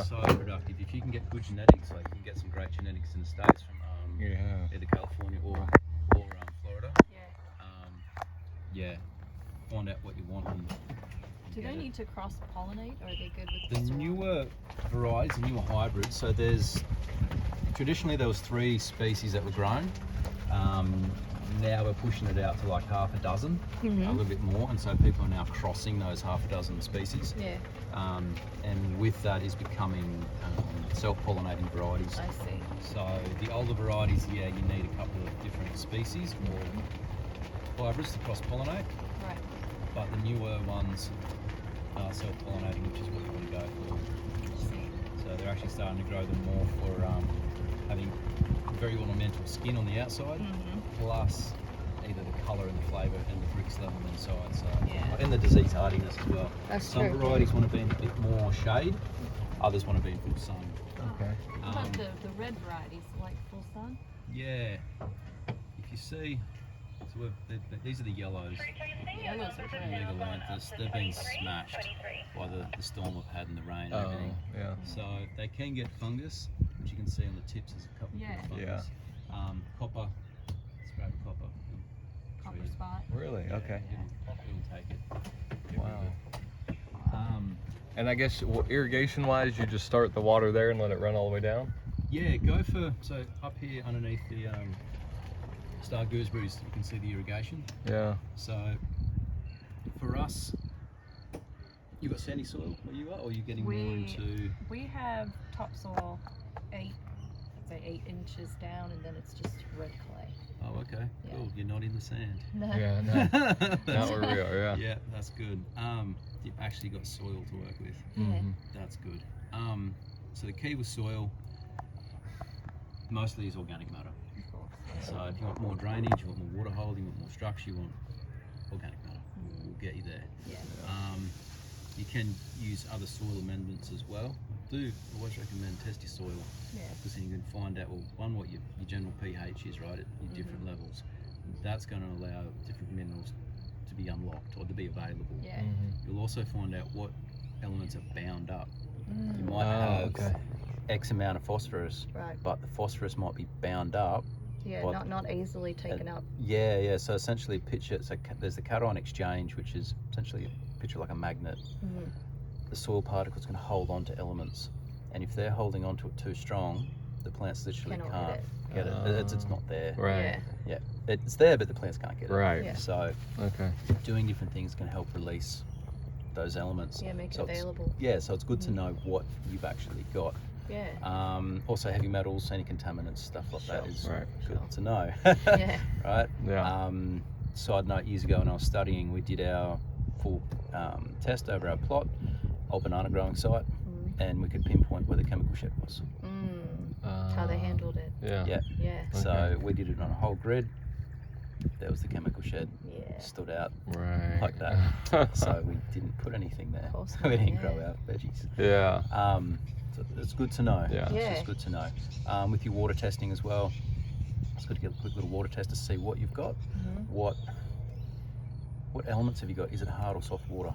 so productive. If you can get good genetics, like you can get some great genetics in the States from either California or Florida. Find out what you want. Do they need to cross-pollinate, or are they good with the newer varieties, the newer hybrids? So traditionally there was 3 species that were grown. Now we're pushing it out to like half a dozen, a little bit more, and so people are now crossing those half a dozen species. And with that is becoming self-pollinating varieties. I see. So the older varieties, you need a couple of different species or hybrids to cross-pollinate. Right. But the newer ones are self-pollinating, which is what you want to go for. So they're actually starting to grow them more for having very ornamental skin on the outside, plus either the colour and the flavour and the bricks level inside. So and the disease hardiness as well. Some varieties want to be in a bit more shade, others want to be in full sun. Okay. What about the red varieties, like full sun? Yeah. If you see, so these are the yellows. Yellows are great. Megalanthus. They've been smashed by the storm we've had and the rain and everything. So they can get fungus, which you can see on the tips. There's a couple of fungus. Copper, scrap of copper. Copper spot. Really? Okay. It'll take it. Wow. And I guess irrigation-wise, you just start the water there and let it run all the way down? Yeah, go for, so up here underneath the star gooseberries, you can see the irrigation. Yeah. So for us, you got sandy soil where you are, or are you getting more into? We have topsoil 8 inches down, and then it's just red clay. Oh, okay. Cool. You're not in the sand. No. Yeah, no. Not where we are, Yeah, that's good. You've actually got soil to work with. That's good. So the key with soil mostly is organic matter. So if you want more drainage, you want more water holding, you want more structure, you want organic matter. We'll get you there. You can use other soil amendments as well. I always recommend test your soil, because then you can find out, well, one, what your general pH is, right, at your different levels. That's going to allow different minerals to be unlocked or to be available. You'll also find out what elements are bound up. You might have X amount of phosphorus, but the phosphorus might be bound up. Not easily taken up. So essentially picture, so there's the cation exchange, which is essentially a picture like a magnet. The soil particles can hold on to elements, and if they're holding on to it too strong, the plants literally can't get it. It's not there. Right. It's there, but the plants can't get it. Right. So doing different things can help release those elements. Make it available. So it's good to know what you've actually got. Also heavy metals, any contaminants, stuff like that is good to know. Right? Side note, years ago when I was studying, we did our full test over our plot, old banana growing site, and we could pinpoint where the chemical shed was. How they handled it. So we did it on a whole grid. There was the chemical shed, stood out like that. So we didn't put anything there. We didn't grow our veggies. So it's good to know. It's just good to know. With your water testing as well, it's good to get a quick little water test to see what you've got. What elements have you got? Is it hard or soft water?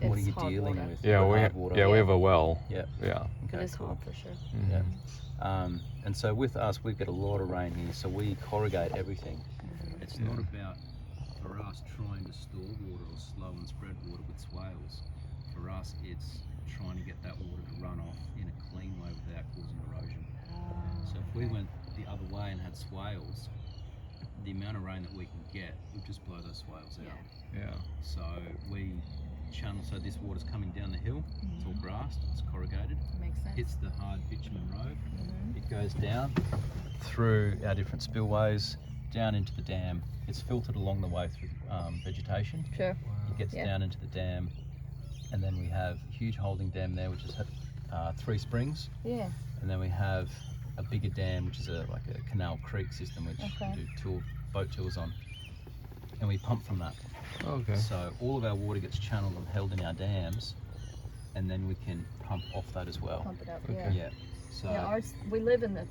What are you dealing with? We have a well. It is hard for sure. And so with us, we get a lot of rain here, so we corrugate everything. It's not about, for us, trying to store water or slow and spread water with swales. For us, it's trying to get that water to run off in a clean way without causing erosion. So if we went the other way and had swales, the amount of rain that we can get would just blow those swales out. So we channel, so this water's coming down the hill, it's all grassed, it's corrugated, Makes sense. hits the hard bitumen road, it goes down through our different spillways, down into the dam. It's filtered along the way through vegetation. It gets down into the dam, and then we have a huge holding dam there, which has had 3 springs. And then we have a bigger dam, which is like a canal creek system, which we do boat tours on, and we pump from that. So all of our water gets channeled and held in our dams, and then we can pump off that as well. Pump it up. So ours, we live in the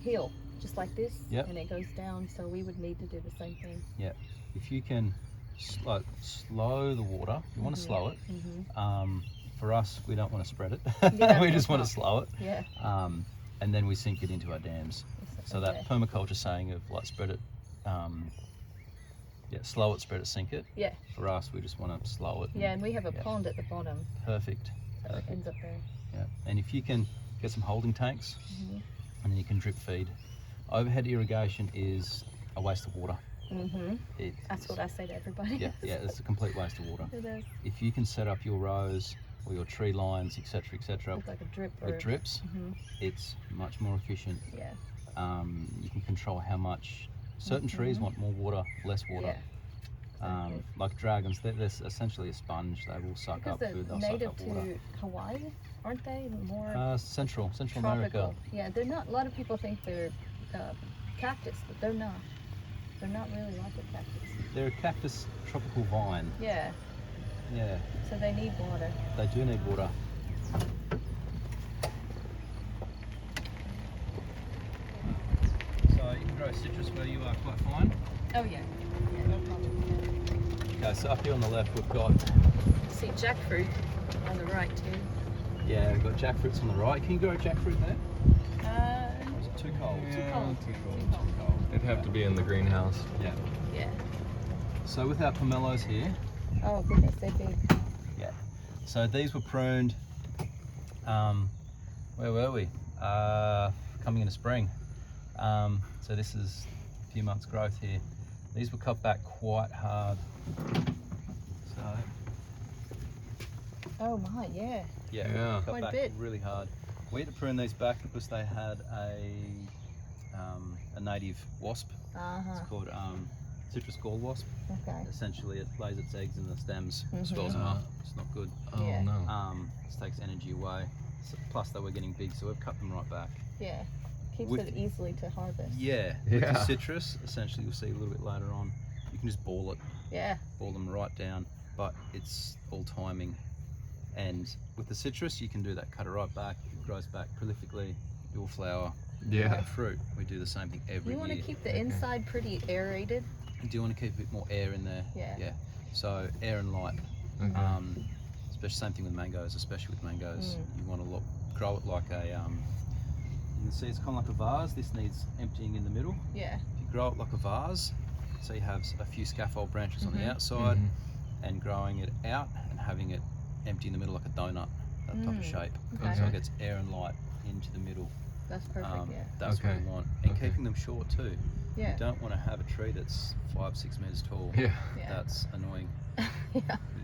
hill, just like this, and it goes down, so we would need to do the same thing. If you can slow the water, you want to slow it, For us, we don't want to spread it. Yeah, We of just want course to slow it. Yeah. And then we sink it into our dams. So Okay. that permaculture saying of like spread it, slow it, spread it, sink it. Yeah. For us, we just want to slow it. Yeah, and we have a pond at the bottom, Perfect. so it ends up there. Yeah. And if you can get some holding tanks, Mhm. and then you can drip feed. Overhead irrigation is a waste of water. Mhm. It That's is- what I say to everybody. Yeah, it's a complete waste of water. It is. If you can set up your rows or your tree lines, etc., It's like a drip. with drips, Mhm. it's much more efficient. Yeah. You can control how much certain trees want more water, less water. Yeah. Exactly. Like dragons, they're essentially a sponge. They will suck Because up they're food. They'll suck native up water. to Hawaii, aren't they? More Central tropical. America. Yeah, they're not. A lot of people think they're cactus, but they're not. They're not really like a cactus. They're a cactus tropical vine. Yeah. Yeah, So they need water. they do need water. So you can grow citrus where you are quite fine. Oh yeah. Yeah, no problem. Okay, so up here on the left we've got, See jackfruit on the right too. yeah, we've got jackfruits on the right. Can you grow jackfruit there? Or is it too cold? Too Yeah, cold. too cold. Too cold. It'd have to be in the greenhouse. Yeah. Yeah. So with our pomelos here, Oh goodness, they're big. so these were pruned, where were we? Coming into spring. So this is a few months growth here. These were cut back quite hard. So Oh my, yeah. Yeah. cut Quite a back bit. really hard. We had to prune these back because they had a native wasp. It's called citrus gall wasp. Okay. Essentially, it lays its eggs in the stems, Mhm. swells them up. It's not good. Oh Yeah. no. It takes energy away. So, plus, they were getting big, so we've cut them right back. Yeah. Keeps With- it easily to harvest. Yeah. With the Yeah. citrus, essentially, you'll see a little bit later on. You can just ball it, Yeah. ball them right down, but it's all timing. And with the citrus, you can do that. Cut it right back. It grows back prolifically. You'll flower. Yeah. And fruit, we do the same thing every You want to year. keep the Okay. inside pretty aerated. Do you want to keep a bit more air in there? Yeah. So air and light. Okay. Especially same thing with mangoes. Especially with mangoes, you want to grow it like a. You can see it's kind of like a vase. This needs emptying in the middle. Yeah. If you grow it like a vase, so you have a few scaffold branches on the outside, Mhm. and growing it out and having it empty in the middle like a donut, that type of shape. Okay. So it gets air and light into the middle. That's perfect. Yeah. That's what Okay. we want. And Okay. keeping them short too. Yeah. You don't want to have a tree that's 5-6 meters tall. Yeah. Yeah. That's annoying. Yeah. You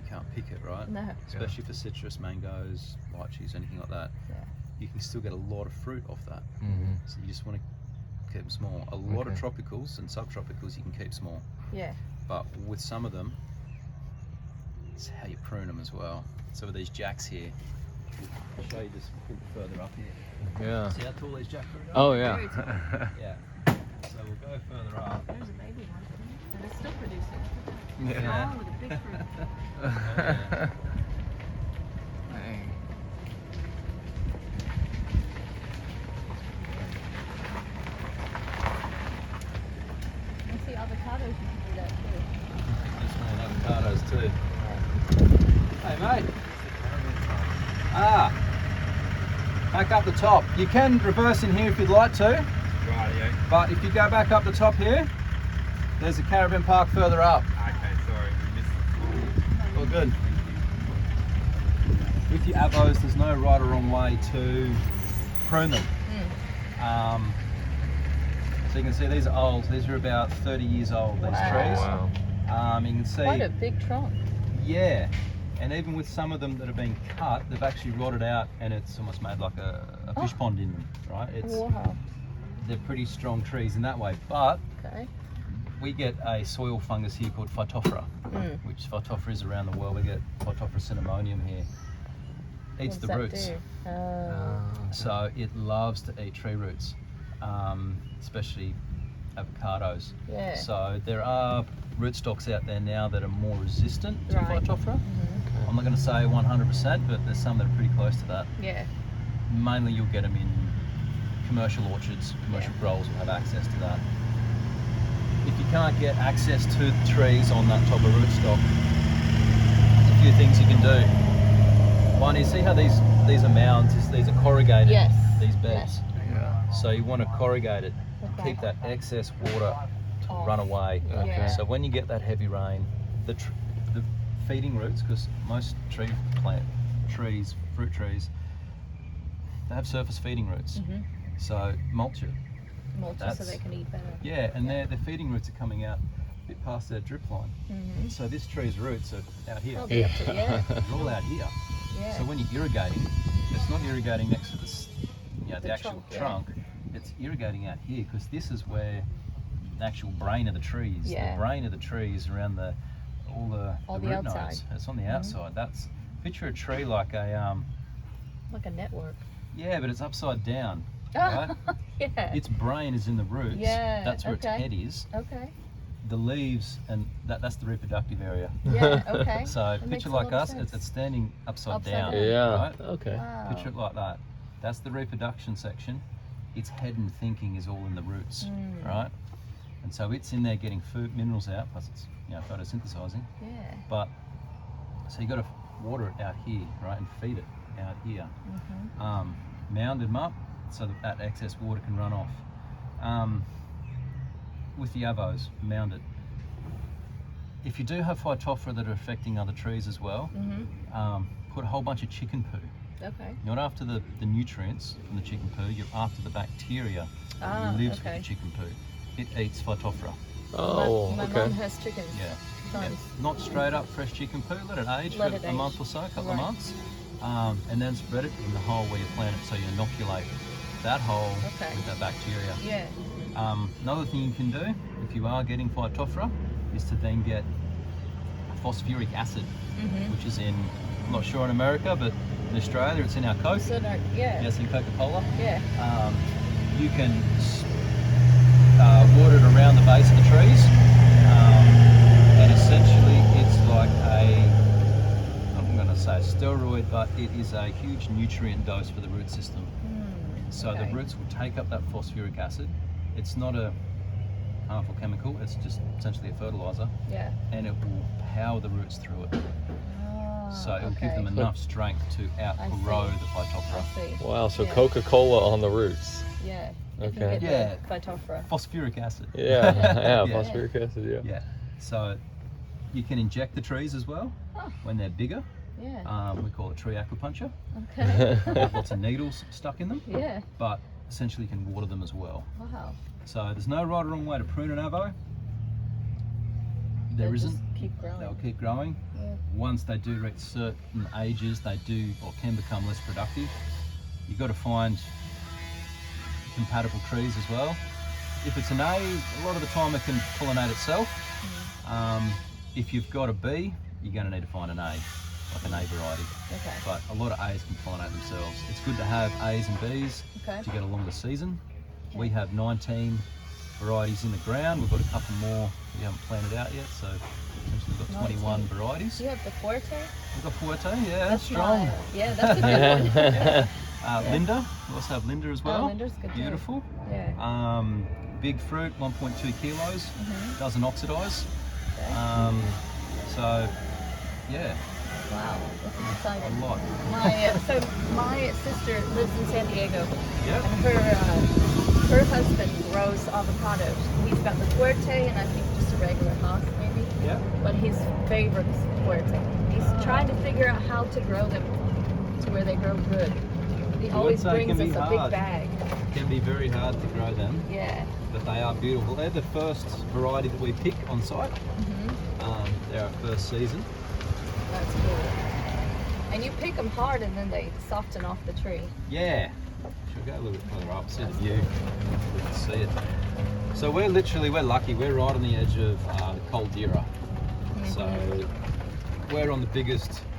can't pick it, right? No. Especially for citrus, mangoes, lychees, anything like that. Yeah. You can still get a lot of fruit off that. Mhm. So you just want to keep them small. A lot of Okay. tropicals and subtropicals you can keep small. Yeah. But with some of them, it's how you prune them as well. So with these jacks here, I'll show you just a bit further up here. Yeah. See how tall these jackfruit are? Oh Very yeah. Yeah. So we'll go further up. There's a baby one. And it's still producing. Yeah. Oh, with a big fruit. Dang. And see, avocados, you can do that too. Small avocados too. Hey mate. Back up the top. You can reverse in here if you'd like to, Rightio. but if you go back up the top here, there's a caravan park further up. Okay, sorry, we missed All good. With your avos, there's no right or wrong way to prune them. So you can see these are old. These are about 30 years old, these Wow. trees. Wow. You can see, Quite a big trunk. yeah. And even with some of them that have been cut, they've actually rotted out and it's almost made like a fish pond in them, right? Wow. They're pretty strong trees in that way. But Okay. we get a soil fungus here called Phytophthora, which Phytophthora is around the world. We get Phytophthora cinnamonium here. Eats What the does roots. that do? So it loves to eat tree roots, especially avocados. Yeah. So there are rootstocks out there now that are more resistant to Right. Phytophthora. Mhm. I'm not going to say 100%, but there's some that are pretty close to that. Yeah. Mainly you'll get them in commercial orchards, commercial growers will have access to that. If you can't get access to the trees on that top of rootstock, there's a few things you can do. One is, see how these are mounds, these are corrugated, Yes. these beds. Yeah. So you want to corrugate it, Okay. keep that excess water to run away. Okay. Yeah. So when you get that heavy rain, the feeding roots, because most fruit trees, they have surface feeding roots. Mhm. So mulch it. Mulch so That's- they can eat better. Yeah, and their feeding roots are coming out a bit past their drip line. Mhm. So this tree's roots are out here. Oh, yeah. Yeah. They're all out here. Yeah. So when you're irrigating, it's not irrigating next to the actual trunk, yeah. trunk. It's irrigating out here because this is where the actual brain of the tree is. Yeah. The brain of the tree is around all the the root outside. nodes. It's on the Mhm. outside. That's picture a tree like a Like a network. yeah, but it's upside down. Oh, Right? yeah. Its brain is in the roots. Yeah, That's where okay. its head is. Okay. The leaves and that's the reproductive area. Yeah. Okay. So That makes picture a like lot of us, sense. it's standing upside Upside down. down. Yeah. Right? Okay. Wow. Picture it like that. That's the reproduction section. Its head and thinking is all in the roots, Mm. right? And so it's in there getting food, minerals out, plus it's photosynthesizing. Yeah. But so you got to water it out here, right, and feed it out here. Mhm. Mound them up so that excess water can run off. With the avos, mound it. If you do have phytophthora that are affecting other trees as well, Mhm. put a whole bunch of chicken poo. Okay. You're not after the nutrients from the chicken poo, you're after the bacteria Ah, that lives okay. with the chicken poo. It eats phytophthora. Oh, my okay. mom has chickens. Yeah. Tons. Not straight up fresh chicken poo, let it age Let for it a age. month or so, a couple of Right. months, and then spread it in the hole where you plant it so you inoculate that hole Okay. with that bacteria. Yeah. Another thing you can do, if you are getting phytophthora, is to then get phosphoric acid, Mhm. which is in, I'm not sure in America, but in Australia it's in our Coke. So that, yeah. Yes, in Coca-Cola. Yeah. You can water it around the base of the trees, and essentially it's like I'm going to say a steroid, but it is a huge nutrient dose for the root system. So okay. the roots will take up that phosphoric acid. It's not a harmful chemical, it's just essentially a fertilizer, Yeah. and it will power the roots through it. Ah, So it will okay. give them enough strength to outgrow see. the phytophthora. I see. Wow. So Yeah. Coca-Cola on the roots. Yeah. If you Okay. get Yeah. the phytophthora. Phosphoric acid. Yeah. Yeah. Yeah. Phosphoric acid. Yeah. Yeah. So you can inject the trees as well Oh. when they're bigger. Yeah. We call it tree acupuncture. Okay. Lots of needles stuck in them, Yeah. but essentially you can water them as well. Wow. So there's no right or wrong way to prune an avo. There They'll isn't. just keep growing. They'll keep growing. Yeah. Once they do reach certain ages, they do or can become less productive. You've got to find compatible trees as well. If it's an A, a lot of the time it can pollinate itself. If you've got a B, you're going to need to find an A, like an A variety. Okay. But a lot of A's can pollinate themselves. It's good to have A's and B's Okay. to get a longer season. Okay. We have 19 varieties in the ground. We've got a couple more we haven't planted out yet, so essentially we've got 21 19. varieties. Do you have the Fuerte? We've got Fuerte, yeah, that's strong. Yeah, that's a good one. Linda, we also have Linda as well. Linda's good too. Beautiful. Yeah. Big fruit, 1.2 kilos. Doesn't oxidize. Okay. So, yeah, Wow. This is a exciting. lot. My sister lives in San Diego, Yeah. and her husband grows avocados. He's got the Fuerte and I think just a regular Haas maybe. Yeah. But his favorite is Fuerte. He's trying to figure out how to grow them to where they grow good. He always Fuerte brings can us be a big hard. bag. It can be very hard to grow them, Yeah. but they are beautiful. They're the first variety that we pick on site. They're our first season. That's cool. And you pick them hard and then they soften off the tree. Yeah. Should go a little bit further up, see the view. We can see it. So we're lucky. We're right on the edge of the Caldera. So we're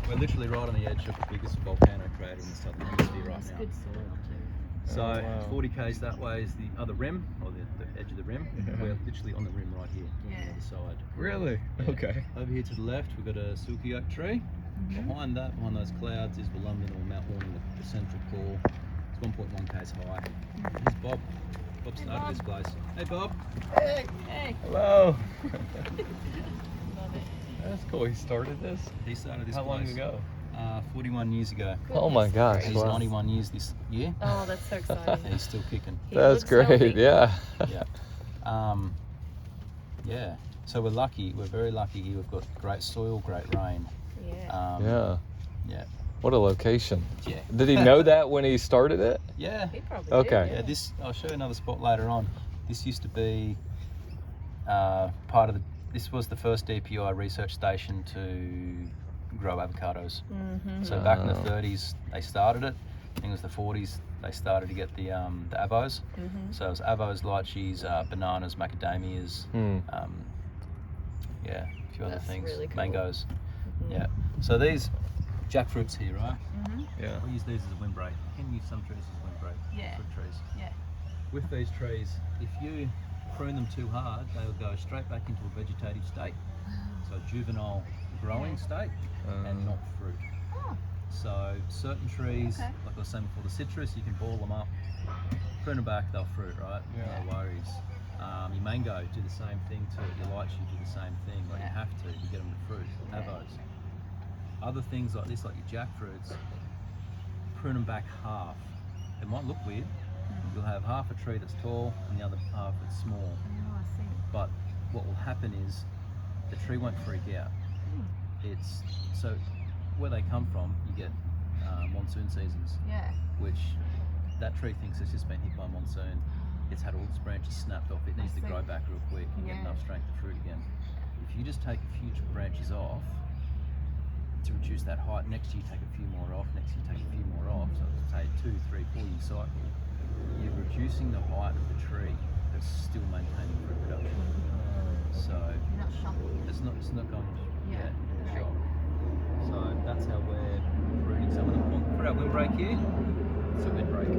we're literally right on the edge of the biggest volcano crater in the southern hemisphere right That's now. good soil too. So Oh, wow. 40 k's that way is the other rim, or the edge of the rim. Yeah. We're literally on the rim right here, Yeah. on the other side. Really? Yeah. Okay. Over here to the left, we've got a silky oak tree. Behind those clouds, is Volumnin or Mount Warning, the central core. It's 1.1 k's high. Here's Bob. Bob started this place. Hey, Bob. Hey, hey. Hello. Love it. That's cool. He started this. He started this How long place. ago? 41 years ago. Oh my gosh! He's Wow. 91 years this year. Oh, that's so exciting. He's still kicking. He That's looks great. healthy. Yeah. Yeah. Yeah. So we're lucky. We're very lucky here. We've got great soil, great rain. Yeah. Yeah. Yeah. What a location. Yeah. Did he know that when he started it? Yeah. He probably Okay. did. Yeah. This. I'll show you another spot later on. This used to be part of the. This was the first DPI research station to grow avocados. Mm-hmm. So back in the Oh. 30s, they started it. I think it was the 40s. They started to get the avos. Mm-hmm. So it was avos, lychees, bananas, macadamias. Hmm. Yeah, a few other That's things. really cool. Mangoes. Mhm. Yeah. So these jackfruits here, right? Mm-hmm. Yeah. We use these as a windbreak. You can use some trees as windbreak. Yeah. Fruit trees. Yeah. With these trees, if you prune them too hard, they will go straight back into a vegetative state. So juvenile growing state and not fruit. Oh. So certain trees, Okay. like I was saying before, the citrus, you can ball them up, prune them back, they'll fruit, right? Yeah. No worries. Your mango, do the same thing to it. Your lychee, do the same thing. Like you Yeah. have to get them to fruit. Yeah. Avos. Other things like this, like your jackfruits, prune them back half. It might look weird. You'll have half a tree that's tall and the other half that's small. Oh, I see. But what will happen is the tree won't freak out. It's so where they come from. You get monsoon seasons, Yeah. which that tree thinks it's just been hit by monsoon. It's had all its branches snapped off. It needs to see. grow back real quick and get Yeah. enough strength to fruit again. If you just take a few branches off to reduce that height, next year you take a few more off, next year you take a few more off. So it's a 2, 3, 4 year cycle. You're reducing the height of the tree, but still maintaining fruit production. So You're not shopping. it's not going to Yeah. shock. So that's how we're pruning some of them. For our windbreak here, it's a windbreak.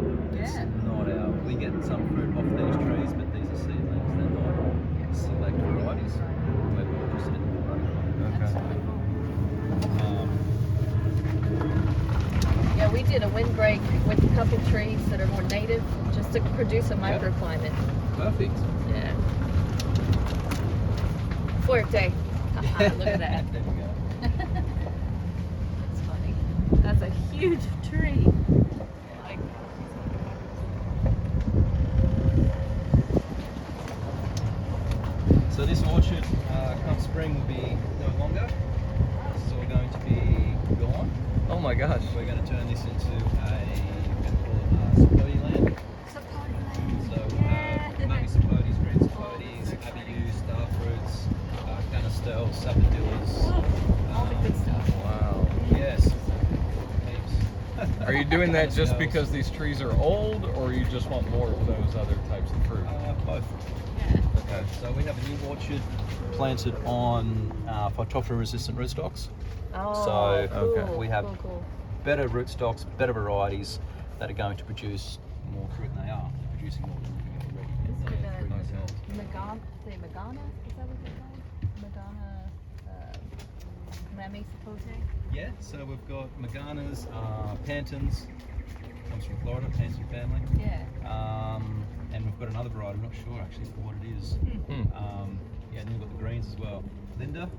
It's Yeah. not our. We get some fruit off these trees, but these are seedlings. They're not select varieties. We're more interested in the windbreak. That's Okay. really cool. Um, Yeah, we did a windbreak with a couple trees that are more native, just to produce a microclimate. perfect. Yeah. Fuerte. Haha, look at that. There we go. That's funny. That's a huge tree. Like, So this orchard, come spring, will be no longer. This is all going to be gone. Oh my gosh. We're going to turn this into sapote land. So we'll have nutty sapotes, green sapotes, so exciting. abius, starfruits, canistel, sapodillas. all the good stuff. Wow. Yes. Heaps. Are you doing that just Canistels. because these trees are old, or you just want more of those other types of fruit? Both. Yeah. Okay. So we have a new orchard planted on phytophthora resistant rootstocks. Oh, So, cool. okay, we have- cool. Better rootstocks, better varieties that are going to produce more fruit than they are. They're producing more than they already. This is They're a- fruit themselves. Magana? Is that what they're called? Magana, Lammy Sapote? Yeah, so we've got Maganas, Pantons, comes from Florida, Panton family. Yeah. And we've got another variety, I'm not sure actually what it is. Yeah, and then we've got the greens as well. Linda.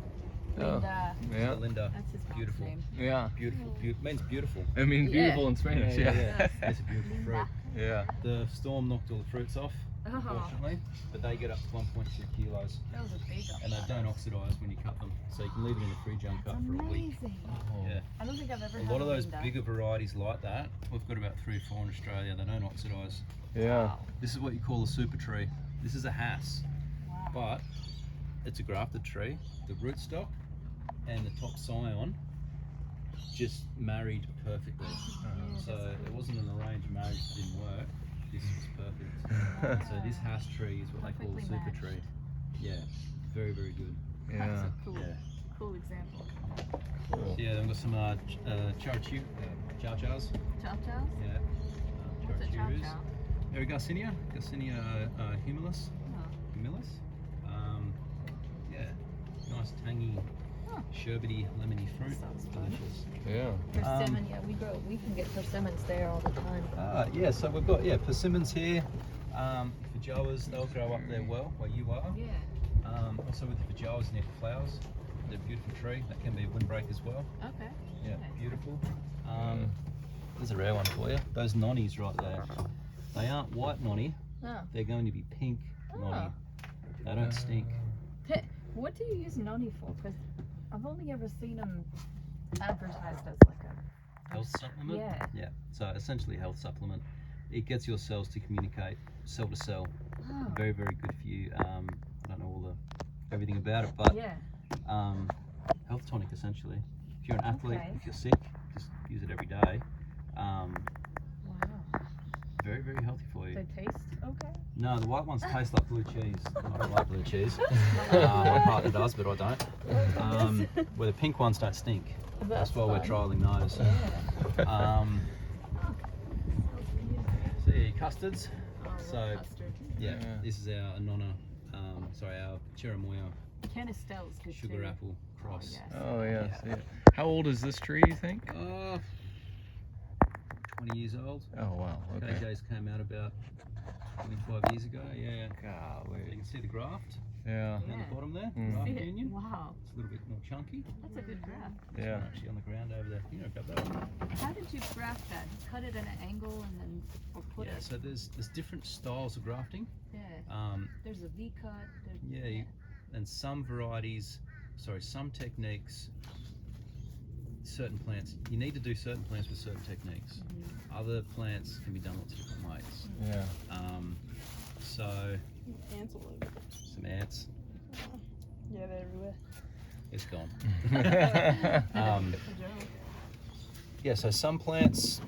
Oh. Linda. Yeah. Linda. That's his mom's Beautiful. name. Yeah. Beautiful. Means beautiful. I mean, Yeah. beautiful in Spanish. Yeah. It's a beautiful fruit. Yeah. The storm knocked all the fruits off, Oh, unfortunately, but they get up to 1.2 kilos. that was a big one. And they don't oxidise when you cut them, so you can leave it in the fridge uncut for a week. Amazing. Yeah. I don't think I've ever A had lot of those Linda. bigger varieties like that, we've got about 3 or 4 in Australia, they don't oxidise. Yeah. Wow. This is what you call a super tree. This is a Hass, Wow. but it's a grafted tree. The rootstock and the top scion just married perfectly. So it wasn't an arranged marriage that didn't work. This was perfect. So this Hass tree is what they call a Perfectly super matched. tree. Yeah, very, very good. That's Yeah. a cool, Yeah. cool example. Cool. So yeah, then we've got some chow chows. Chow chows? Yeah. What's a chow Chowchoos. chow? Garcinia humilis. Oh. Humilis. Yeah, nice tangy, Huh. sherbety, lemony fruit. Sounds fun. Delicious. Yeah. Persimmon, yeah, we can get persimmons there all the time. Yeah, so we've got persimmons here. Feijoas, they'll grow up there well where you are. Yeah. Also with the feijoas and the flowers, They're a beautiful tree. That can be a windbreak as well. Okay. Yeah, Okay. beautiful. There's a rare one for you. Those nonnies right there. They aren't white nonny. Oh. They're going to be pink nonny. Oh. They don't stink. What do you use noni for? Because I've only ever seen them advertised as like a Health supplement? Yeah. Yeah. So essentially health supplement. It gets your cells to communicate cell to cell. Oh. Very, very good for you. I don't know everything about it, but Yeah. health tonic essentially. If you're an athlete, Okay. if you're sick, just use it every day. Wow. Very, very healthy for you. They taste okay. No, the white ones taste like blue cheese. I don't like blue cheese. My partner does, but I don't. Where the pink ones don't stink. That's why we're trialing those. Yeah. So yeah, custards. Oh, So custard. yeah, Yeah. this is our Anona, our Cherimoya Canistel's good sugar too. apple cross. yes. Oh yes. Yeah. How old is this tree, you think? 20 years old. Oh wow. Okay. KJ's came out about 25 years ago. Yeah. You Golly. can see the graft Yeah. down Yeah. the bottom there. Mm. Graft See it? union. Wow. It's a little bit more chunky. That's a good graft. Yeah. Actually on the ground over there. You know, grab that one. How did you graft that? Cut it at an angle and then or put Yeah. it? So there's different styles of grafting. Yeah. There's a V cut. Yeah, and some techniques, certain plants, you need to do certain plants with certain techniques. Other plants can be done lots of different ways. Yeah. So, Ants all over. some ants, Yeah, they're everywhere. it's gone. Yeah, so some plants,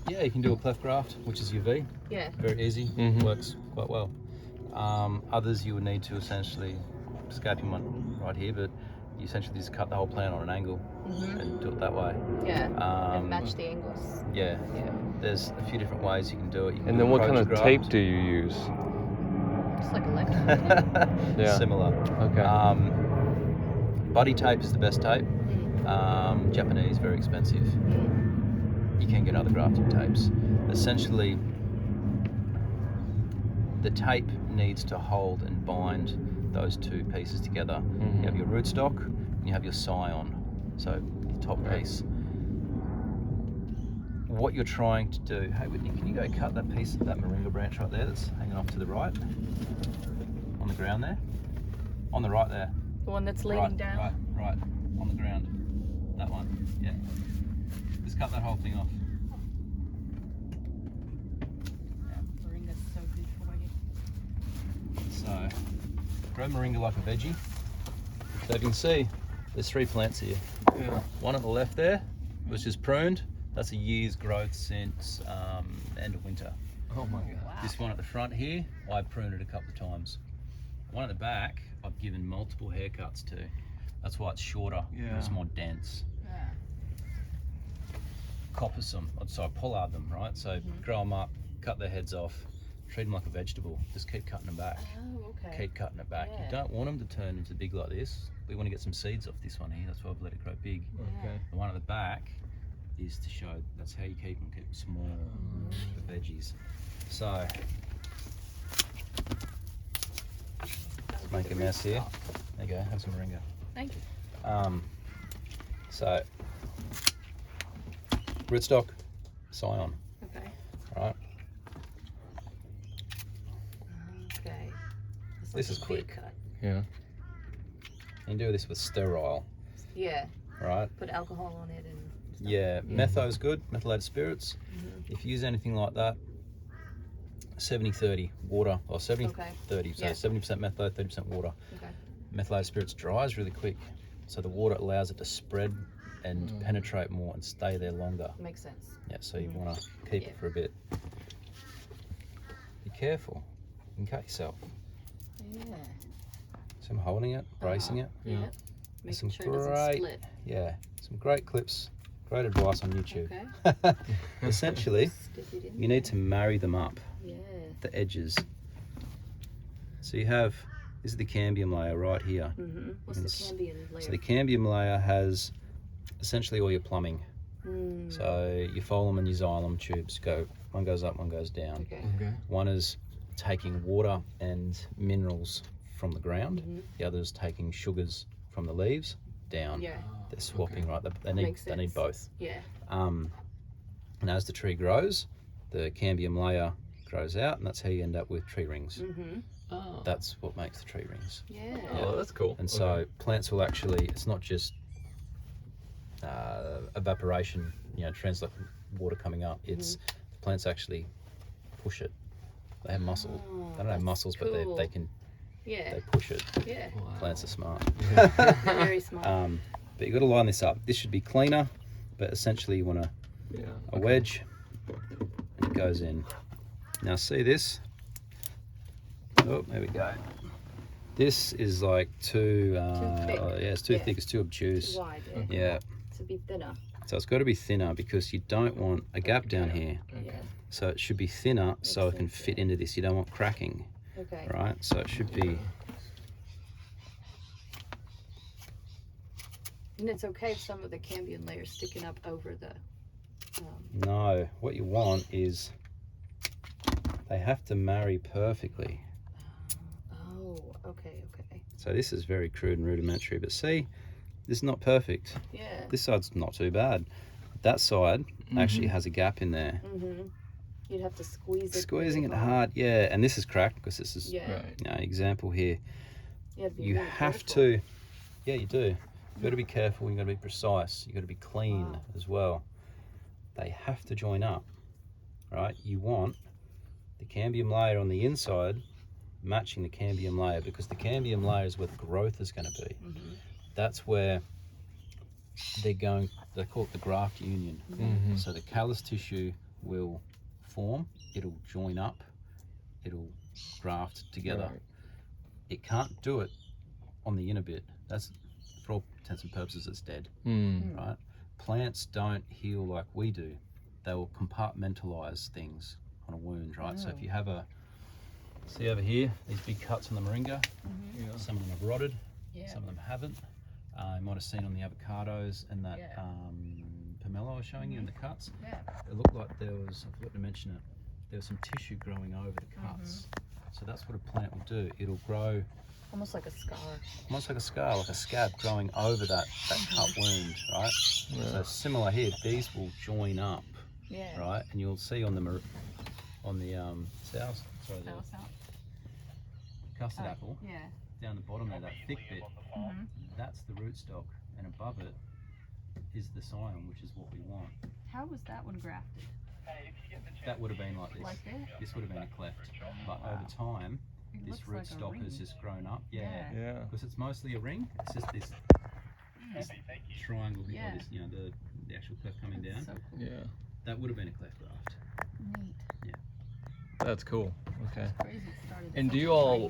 yeah, you can do a cleft graft, which is your V, Yeah. very easy, Mhm. works quite well. Others you would need to essentially, scaping one right here, but you essentially just cut the whole plant on an angle and do it that way. Yeah. And match the angles. Yeah, Yeah. there's a few different ways you can do it. You can And do then what kind of approach tape graft. do you use? Just like electric. Yeah. Similar. Okay. Buddy tape is the best tape. Japanese, very expensive. You can get other grafting tapes. Essentially, the tape needs to hold and bind those two pieces together. You have your rootstock and you have your scion, so your top piece. What you're trying to do, hey Whitney, can you go cut that piece of that moringa branch right there that's hanging off to the right? On the ground there? On the right there. The one that's leading down. Right, on the ground. That one, yeah. Just cut that whole thing off. Moringa's so good for you. So, grow moringa like a veggie. So if you can see, there's 3 plants here. Yeah. One on the left there, which is pruned. That's a year's growth since end of winter. Oh my God. Wow. This one at the front here, I pruned it a couple of times. One at the back, I've given multiple haircuts to. That's why it's shorter. Yeah. It's more dense. Yeah. Coppice them, so I pollard them, right? So grow them up, cut their heads off, treat them like a vegetable. Just keep cutting them back. Oh, okay. Keep cutting it back. Yeah. You don't want them to turn into big like this. We want to get some seeds off this one here. That's why I've let it grow big. Okay. The one at the back is to show that's how you keep them small, the veggies. So, let's make a mess here. There you go, have some moringa. Thank you. So, rootstock, scion, Okay. right? Okay. It's This like is a quick. V cut. Yeah. You can do this with sterile, Yeah. right? Put alcohol on it and stuff. Yeah, metho is good, methylated spirits. If you use anything like that, 70-30 water, or 70-30, so Yeah. 70% metho, 30% water. Okay. Methylated spirits dries really quick, so the water allows it to spread and penetrate more and stay there longer. Makes sense. Yeah, so you want to keep Yeah. it for a bit. Be careful, you can cut yourself. Yeah. So I'm holding it, bracing it. Yeah. There's Making some sure it doesn't great, split. yeah, some great clips, great advice on YouTube. Okay. Essentially, Stick it in you need to marry them up, there. Yeah. the edges. So you have, this is the cambium layer right here. What's the cambium layer? So the cambium layer has essentially all your plumbing. Mm. So your phloem and your xylem tubes one goes up, one goes down. Okay. Okay. One is taking water and minerals from the ground. The other is taking sugars from the leaves down. Yeah. They're swapping, right? They Makes need sense. both. Yeah. And as the tree grows, the cambium layer grows out, and that's how you end up with tree rings. Mm-hmm. Oh. That's what makes the tree rings. Yeah. Oh, that's cool. And so plants will actually, it's not just evaporation, translate water coming up. It's the plants actually push it. They have muscle. They don't have muscles, but cool. they can. Yeah. They push it. Yeah. Wow. Plants are smart. They're very smart. But you've got to line this up. This should be cleaner, but essentially you want a wedge, and it goes in. Now see this? Oh, there we go. This is like too thick. yeah, it's too thick. It's too obtuse. Too wide. Yeah. To be thinner. So it's got to be thinner because you don't want a gap down here. Yeah. So it should be thinner so it can sense, fit into this. You don't want cracking. Okay. Right? So it should be. And it's okay if some of the cambium layers sticking up over the. No, what you want is they have to marry perfectly. Oh, okay. So this is very crude and rudimentary, but see, this is not perfect. Yeah. This side's not too bad. That side actually has a gap in there. Mm-hmm. You'd have to squeeze it. Squeezing it really hard, yeah, and this is cracked because this is Yeah. example here. You really have careful. to, yeah, you do. You've got to be careful, you've got to be precise, you've got to be clean as well. They have to join up, right? You want the cambium layer on the inside matching the cambium layer because the cambium layer is where the growth is going to be. That's where they call it the graft union. So the callus tissue will form, it'll join up, it'll graft together. Right. It can't do it on the inner bit. That's, for all intents and purposes, it's dead, right? Plants don't heal like we do. They will compartmentalize things on a wound, right? So if you have see over here, these big cuts on the moringa, some of them have rotted, some of them haven't. You might have seen on the avocados and that pomelo I was showing you in the cuts. It looked like there was, I forgot to mention it, there was some tissue growing over the cuts. So that's what a plant will do. It'll grow Almost like a scar. almost like a scar, like a scab growing over that cut wound, right? So similar here, these will join up, right? And you'll see on the custard apple, down the bottom there, that thick bit, that's the rootstock, and above it is the scion, which is what we want. How was that one grafted? That would have been like this. Like that? This would have been a cleft, but over time, It this looks like a rootstock has ring. just grown up. Yeah. Yeah. Because it's mostly a ring. It's just this triangle here, this, the actual cleft coming down. So cool. Yeah. That would have been a cleft graft. Neat. That's cool. Okay. Crazy it started. And do such you a all tiny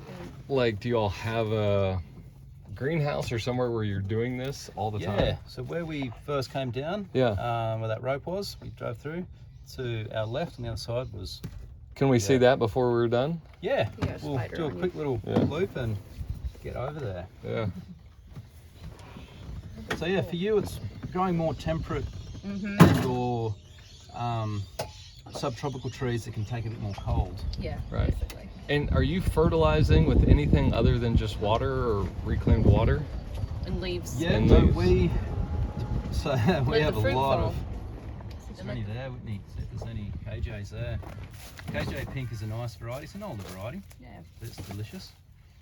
thing. do you all have a greenhouse or somewhere where you're doing this all the time? Yeah. So where we first came down, where that rope was, we drove through. To our left on the other side was. Can we see that before we're done? Yeah. You got a We'll spider do a on quick you. little loop and get over there. Yeah. So yeah, for you it's growing more temperate or subtropical trees that can take a bit more cold. Yeah. Right. Basically. And are you fertilizing with anything other than just water or reclaimed water? And leaves. Yeah. And No, leaves. we Let have the a fruit lot fall. of. Is there any there, Whitney? See if there's any KJs there. KJ pink is a nice variety. It's an older variety, Yeah. but it's delicious.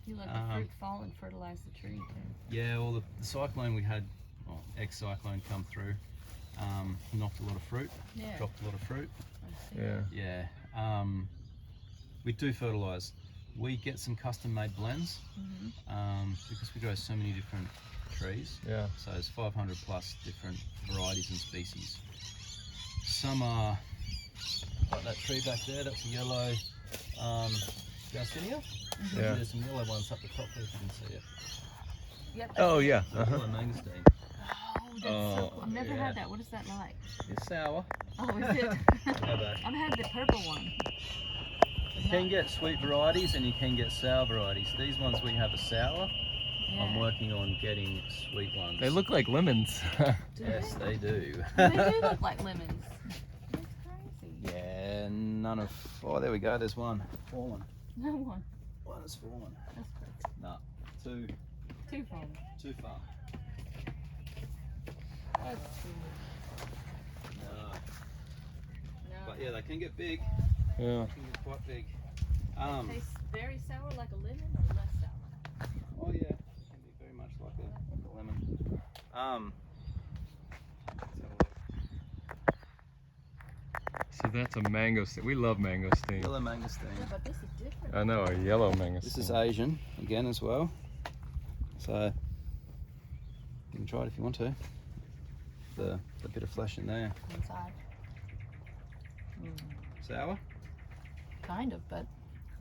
You let the fruit fall and fertilize the tree too. Yeah, well, the cyclone we had, ex-cyclone come through, knocked a lot of fruit, Yeah. dropped a lot of fruit. I see. Yeah. Yeah. We do fertilise. We get some custom-made blends because we grow so many different trees. Yeah. So there's 500 plus different varieties and species. Some are like that tree back there. That's a yellow Garcinia. Yeah. There's some yellow ones up the top there if you can see it. Yep. Oh yeah. Yellow mangosteen. Oh, that's so cool. I've never had that. What is that like? It's sour. Oh, is it? How about? I've had the purple one. You can get sweet varieties and you can get sour varieties. These ones we have are sour. I'm working on getting sweet ones. They look like lemons. Yes, they do. They do look like lemons. That's crazy. Yeah, none of. Oh, there we go. There's one fallen. No one. One has fallen. That's crazy. No, two Too far. too far. That's No. no. But yeah, they can get big. Yeah. They can get quite big. Tastes very sour like a lemon or less sour? Oh yeah, it can be very much like a lemon. Let's have a look. So that's a mangosteen. We love mangosteen. Yellow mangosteen. Yeah, but this is different. I know, a yellow mangosteen. This is Asian again as well. So you can try it if you want to. The bit of flesh in there. Inside. Sour? Kind of, but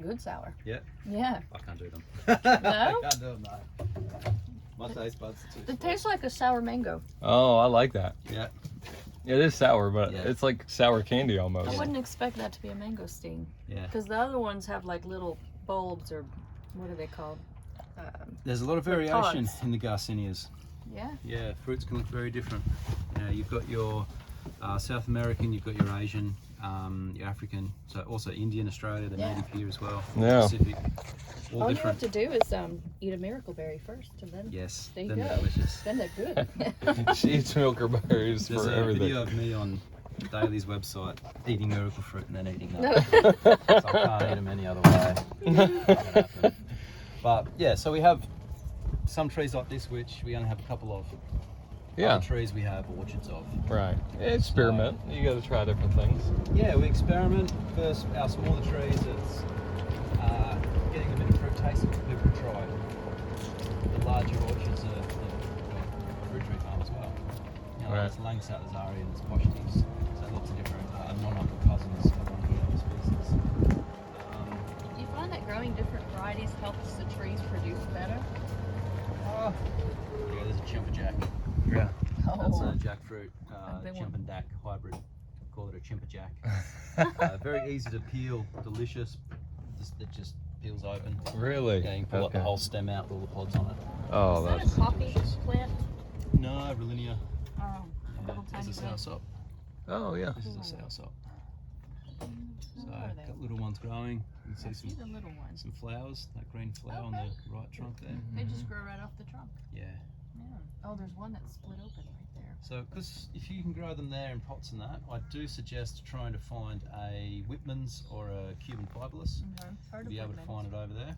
good sour. Yeah. Yeah. I can't do them. No? I can't do them, no. My taste buds are too It small. tastes like a sour mango. Oh, I like that. Yeah. It is sour, but Yeah. it's like sour candy I almost. wouldn't expect that to be a mangosteen. Yeah. Because the other ones have like little bulbs or what are they called? There's a lot of Like variation pods. in the Garcinias. Yeah. Yeah, fruits can look very different. You know, you've got your South American, you've got your Asian, your African, so also Indian, Australia, the Yeah. native here as well. Yeah. Pacific, all All you different. have to do is eat a miracle berry first, and then Yes, there you then go. they're delicious. Then they're good. She eats milker berries There's for a everything. video of me on Daly's website eating miracle fruit and then eating that. No. So I can't eat them any other way. Not gonna happen. But yeah, so we have some trees like this which we only have a couple of. Yeah, Other trees we have orchards of. right. Experiment. You got to try different things. Yeah, we experiment. First, our smaller trees, it's getting a bit of fruit tasting for people to try. The larger orchards are the fruit tree farm as well. You know, Right. There's Langsat, there's Ari, and there's Poshnies. So lots of different non-uncle cousins of one of the other species. Do you find that growing different varieties helps the trees produce better? Yeah, there's a chimperjack. Yeah. That's Oh. a jackfruit big one. chimpandack hybrid. Call it a chimperjack. Very easy to peel, delicious. It just peels open. Really? Yeah, you can pull up the Okay. whole stem out with all the pods on it. Oh, Is that that's a coffee delicious. plant? No, Relinia. Oh, little There's a tiny bit. soursop. oh yeah. This is a soursop. So Where are they? got little ones growing. You can I see see the little ones. some flowers, that green flower on Okay. the right trunk there. They just grow right off the trunk. Yeah. Yeah. Oh, there's one that's split open right there. So, because if you can grow them there in pots and that, I do suggest trying to find a Whitman's or a Cuban fiberless. Heard You'll be able to find it over there.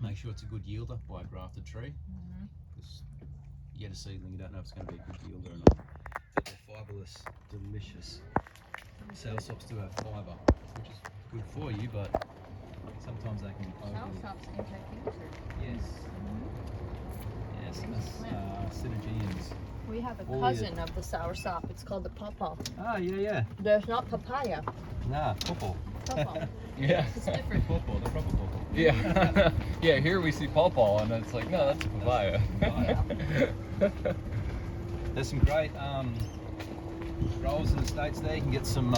Make sure it's a good yielder by a grafted tree. Because you get a seedling, you don't know if it's going to be a good yielder or not. But they're fiberless, delicious. Soursops do have fibre, which is good for you, but sometimes they can be overly. Soursop's anti-cancer. Yes. Yes, that's synergians. We have a Oh, yeah. cousin of the soursop. It's called the pawpaw. Ah, yeah. There's not papaya. Nah, pawpaw. Pawpaw. Yeah. It's different. Pawpaw, the proper pawpaw. Yeah. Yeah, here we see pawpaw and it's like, no, that's a papaya. There's some great growers in the States there. You can get some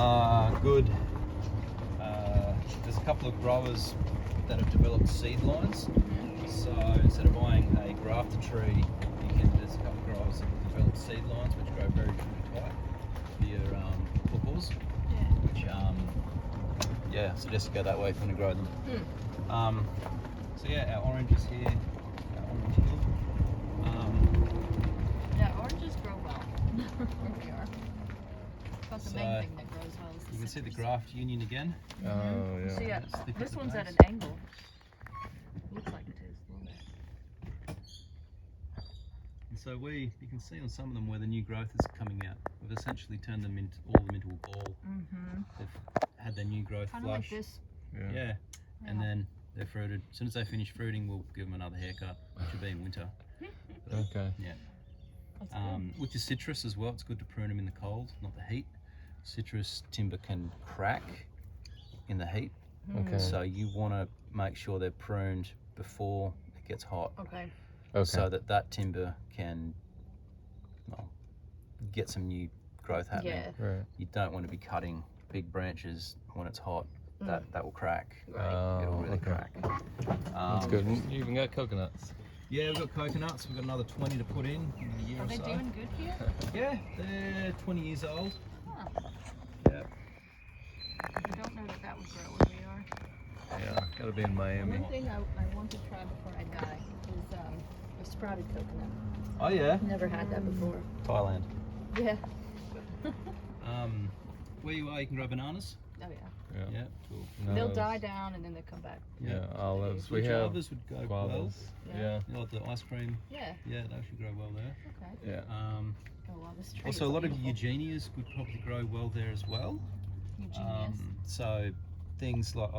good, there's a couple of growers that have developed seed lines. So instead of buying a grafted tree, there's a couple of growers that have developed seed lines which grow very, very tight for your pawpaws. Which, yeah, I suggest you go that way if you want to grow them. So yeah, our oranges here, our orange hill. Yeah, oranges grow well. Where we are. But the So, main thing that grows well is the You can see the citrus. graft union again. Oh, yeah. See, It's thick at this the one's at base. an angle. Looks like it is a little bit. And so you can see on some of them where the new growth is coming out. We've essentially turned them all of them into a ball. They've had their new growth Kind of like flush. this. Yeah. And then they're fruited. As soon as they finish fruiting, we'll give them another haircut, which will be in winter. Okay. That's good. With the citrus as well, it's good to prune them in the cold, not the heat. Citrus timber can crack in the heat. Okay. So you want to make sure they're pruned before it gets hot. Okay. Okay. So that timber can, well, get some new growth happening. Yeah. Right. You don't want to be cutting big branches when it's hot. That will crack. Right. It'll really okay. crack. That's good. And you even got coconuts. Yeah, we've got coconuts. We've got another 20 to put in a year Are or they so. doing good here? Yeah, they're 20 years old. Huh. Yeah. I don't know that would grow where we are. Yeah. Gotta be in Miami. One thing I want to try before I die is a sprouted coconut. Oh yeah. Never had that before. Thailand. Yeah. Where you are, you can grow bananas. Oh yeah. Yeah. Yeah, cool. They'll Bananas. die down and then they come back. Yeah, olives. We Blue have guavas would go well. guavas. Yeah. Yeah. You know, like the ice cream. Yeah. Yeah, they should grow well there. Okay. Yeah. Oh wow, this tree. Also, a is lot of beautiful. eugenias would probably grow well there as well. Eugenias. So things like,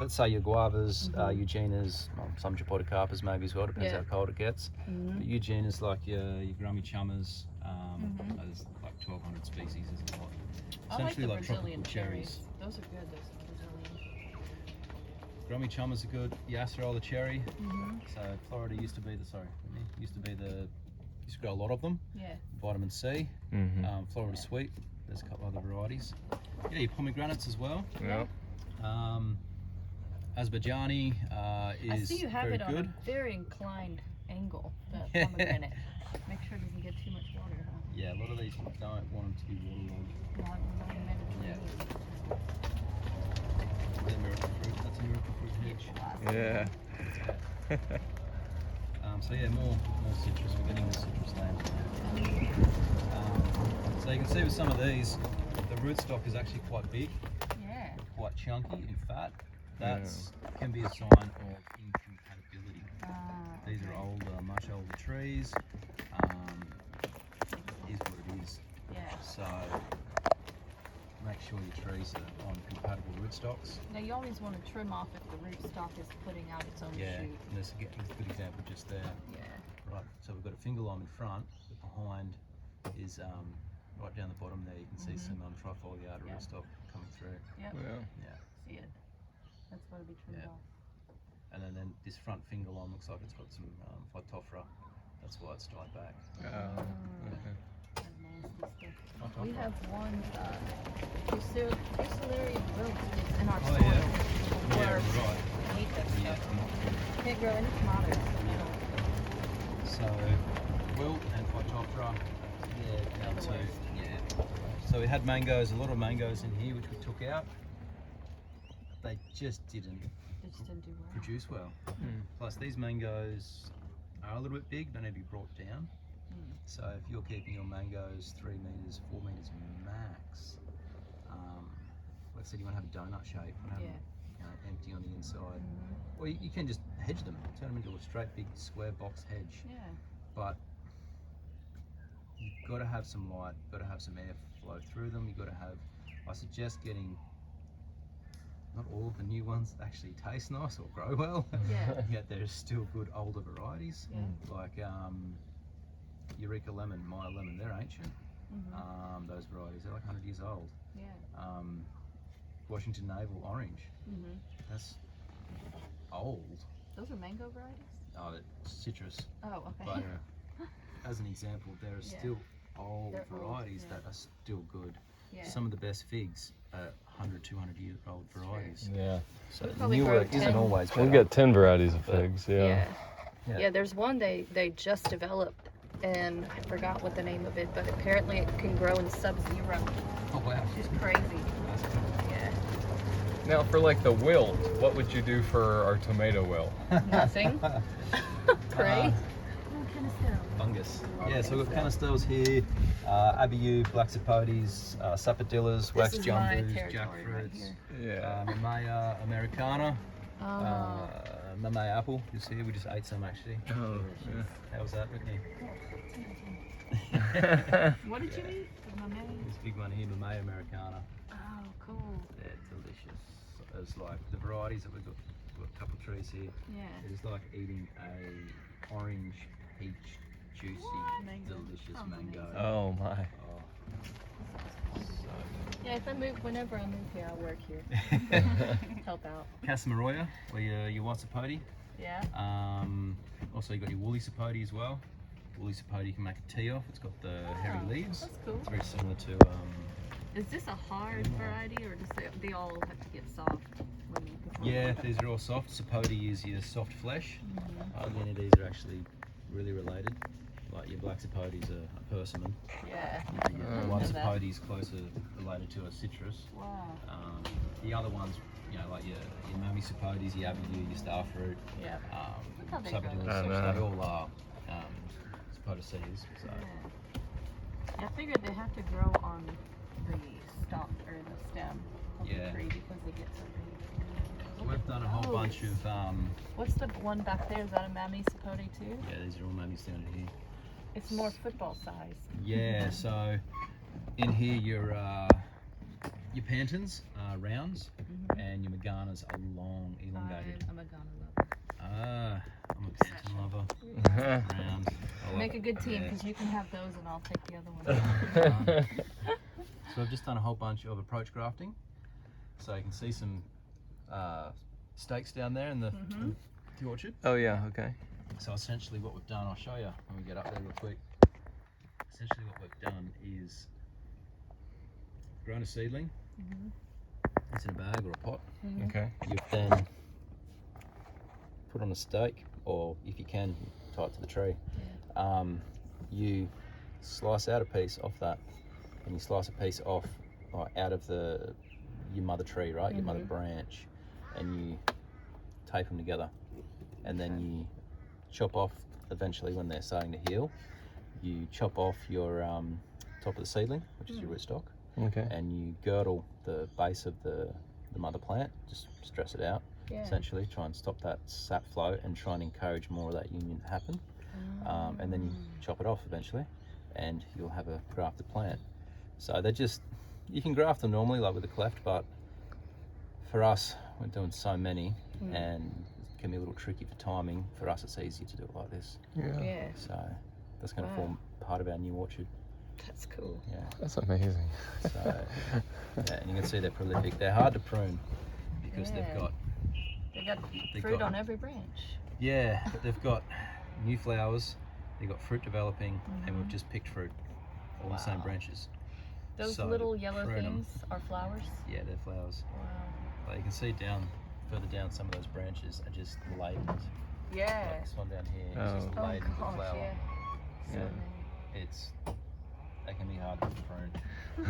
let's say your guavas, Mhm. eugenias, some japoticarpas maybe as well, depends Yeah. how cold it gets. Mhm. But eugenias like your grummy chummers, Mhm. there's like 1,200 species, there's a lot. I like the Essentially like Brazilian tropical cherries. Those are good. Those Brazilian. Grummy chummers are good. Yacerola cherry. Mhm. So Florida used to be used to grow a lot of them. Yeah. Vitamin C. Mm-hmm. Florida sweet. There's a couple other varieties. Yeah, your pomegranates as well. Yeah. Azerbaijani is I see you have very it on good. a very inclined angle. The pomegranate. Make sure it doesn't get too much water. Huh? Yeah, a lot of these don't want them to be waterlogged. Not Mediterranean. That's a miracle fruit. That's a miracle fruit hedge. Yeah. So yeah, more citrus. We're getting the citrus land. So you can see with some of these, the rootstock is actually quite big, Yeah. quite chunky and fat. That's can be a sign of incompatibility. These are older, much older trees. Is what it is. Yeah. So make sure your trees are on compatible rootstocks. Now you always want to trim off if the rootstock is putting out its own Yeah, shoot. and there's a good example just there. Yeah. Right, so we've got a finger lime in front, but behind is right down the bottom there. You can see some trifoliata Yeah. rootstock coming through. Yep. Yeah. Yeah, See it. That's got to be trimmed Yeah. off. and then this front finger lime looks like it's got some phytophthora. That's why it's died back. Okay. That nasty stuff. Phytophthora. We have one Fusarium wilt is in our Oh, soil. yeah. Yeah, Worms. right. I hate that Yeah, stuff. not good. Can't grow any tomatoes. So, wilt and phytophthora, yeah, down the to, worst. yeah. So we had mangoes, a lot of mangoes in here, which we took out. They just didn't It just didn't do well. produce well. Plus these mangoes are a little bit big, they need to be brought down. So if you're keeping your mangoes 3 meters, 4 meters max, let's say you want to have a donut shape, and have them, empty on the inside. Or you can just hedge them, turn them into a straight big square box hedge. Yeah. But you've got to have some light, got to have some air flow through them. You've got to have, I suggest getting, not all of the new ones actually taste nice or grow well. Yeah. Yet there's still good older varieties, Yeah. like Eureka lemon, Maya lemon, they're ancient. Those varieties, they're like 100 years old. Yeah. Washington Navel orange, that's old. Those are mango varieties? Oh, that's citrus. Oh, okay. But as an example, there are Yeah. still old They're old, varieties yeah. that are still good. Yeah. Some of the best figs are 100, 200 year old varieties. Yeah. So We probably newer grow 10. isn't always better. We've got 10 varieties of figs. Yeah. Yeah. Yeah. Yeah, there's one they just developed, and I forgot what the name of it, but apparently it can grow in sub-zero. Oh wow. It's just crazy. That's cool. Yeah. Now, for like the wilt, what would you do for our tomato wilt? Nothing. Pray. Fungus. Yeah, so we've got canistels here, abiu, black sapotes, sapodillas, wax This is my jumbos, territory right jackfruits, here. Yeah. Mamaya americana, Oh. Mamaya apple. You see, we just ate some actually. Oh, How was that, Whitney? yeah. What did you eat? Mamay? This big one here, Mamaya americana. Oh, cool. They're delicious. It's like the varieties that we've got a couple of trees here. Yeah. It's like eating a orange, peach, juicy, Mango. delicious Oh, mango. Oh my. Oh. Yeah, if I move, whenever I move here, I'll work here. Help out. Casamaroya, or your white sapote. Yeah. Also, you got your woolly sapote as well. Woolly sapote you can make a tea off. It's got the hairy leaves. That's cool. It's very similar to. Is this a hard variety, or does they all have to get soft? When you Yeah, these are all soft. Sapote is your soft flesh. Many of these are actually really related. Like your black sapote is a persimmon. Yeah. Your I white know that. sapote is closer related to a citrus. Wow. The other ones, like your mummy sapotes, your abiu, your starfruit, Yeah. Look how they sapodillas, grow. I such, know. they all are sapotaceas. So. I figured they have to grow on the stalk or the stem of Yeah. the tree because they get so big. We've done a whole Oh. bunch of, What's the one back there? Is that a mammy sapote too? yeah, these are all mammies down here. It's more football size. Yeah, so in here your pantons are rounds and your Maganas are long, elongated. I'm a Ghana lover. Ah, I'm a panton lover. Round. I love Make a it. good team Yeah. because you can have those and I'll take the other one. So I've just done a whole bunch of approach grafting. So you can see some stakes down there in the orchard. Oh yeah, okay. So essentially what we've done, I'll show you when we get up there real quick. Essentially what we've done is grown a seedling. It's in a bag or a pot. Okay. You've then put on a stake, or if you can, tie it to the tree. You slice out a piece off that, and you slice a piece off out of your mother tree, right? Your mother branch, and you tape them together, and then you chop off. Eventually, when they're starting to heal, you chop off your top of the seedling, which is your rootstock, Okay. and you girdle the base of the mother plant. Just stress it out. Yeah. Essentially, try and stop that sap flow and try and encourage more of that union to happen. And then you chop it off eventually, and you'll have a grafted plant. So they're just, you can graft them normally like with a cleft, but for us, we're doing so many and it can be a little tricky for timing. For us, it's easier to do it like this. Yeah. So that's going to Wow. form part of our new orchard. That's cool. Yeah. That's amazing. So, yeah, and you can see they're prolific. They're hard to prune because Yeah. they've got, They got fruit on every branch. yeah, they've got new flowers, they've got fruit developing, and we've just picked fruit all the same Wow. branches. Those So little yellow prune 'em. things are flowers. Yeah, they're flowers. Wow. But you can see further down, some of those branches are just laden. Yeah. Like this one down here is Oh. just Oh laden with gosh, flower. yeah. So Yeah. many. They can be hard to prune.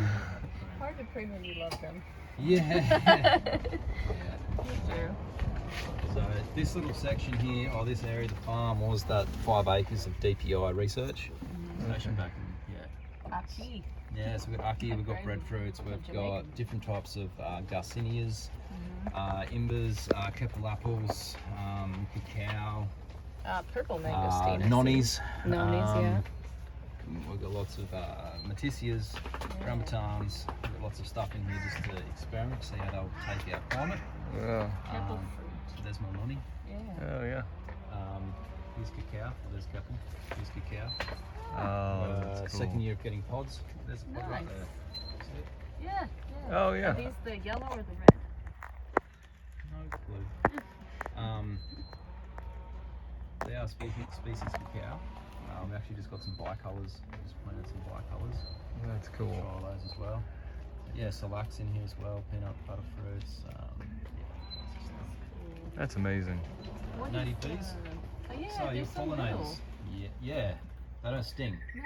Hard to prune when you love them. Yeah. True. So this little section here, or this area of the farm, was that 5 acres of DPI research. Station back in, Aki. yeah, so we've got Aki, we've got Crazy. breadfruits, we've got Jamaican. different types of Garcinias, imbers, keppel apples, cacao, Purple mangosteen. I see. nonnies. Nonnies, yeah. We've got lots of matisias, rambutan's, we've got lots of stuff in here just to experiment, see how they'll take our climate. Yeah. Apple So there's my nonny. Yeah. Oh yeah. Here's cacao, there's keppel, here's cacao. Oh, that's cool. Second year of getting pods. There's a pod right Nice. there. See it? Yeah. Oh yeah. Are these the yellow or the red? No clue. They are species cacao. We actually just got some bicolors. Just planted some bicolors. That's cool. Trial those as well. Yeah, Salax in here as well. Peanut butter fruits. That's amazing. What Native is, bees. Oh yeah, So your there's some pollinators. little. Yeah. They don't sting. No.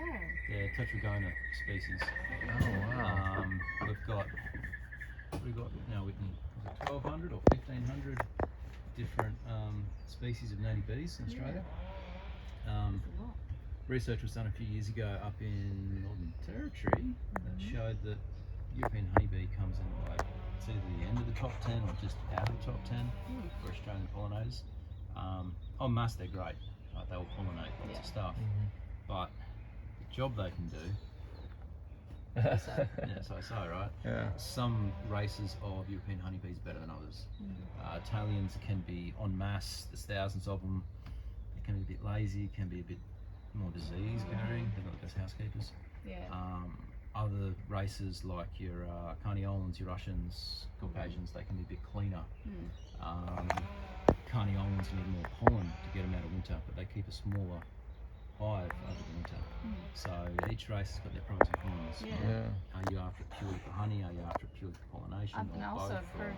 They're tetragona species. Oh wow. We've got now we can 1,200 or 1,500 different species of native bees in Australia. Research was done a few years ago up in Northern Territory that showed that European honeybee comes in like it's either the end of the top 10 or just out of the top 10 for Australian pollinators. En masse, they're great. Like, they will pollinate lots of stuff, but the job they can do. Yeah, so I say, right? Yeah. Some races of European honeybees better than others. Italians can be en masse, there's thousands of them. They can be a bit lazy, can be a bit more disease carrying, they're not the best housekeepers. Yeah. Other races like your Carniolans, your Russians, Caucasians, they can be a bit cleaner. Carniolans need more pollen to get them out of winter, but they keep a smaller hive over the winter. So each race has got their pros and cons. Yeah. Are you after it purely for honey? Are you after it purely for pollination? And or also both, I've heard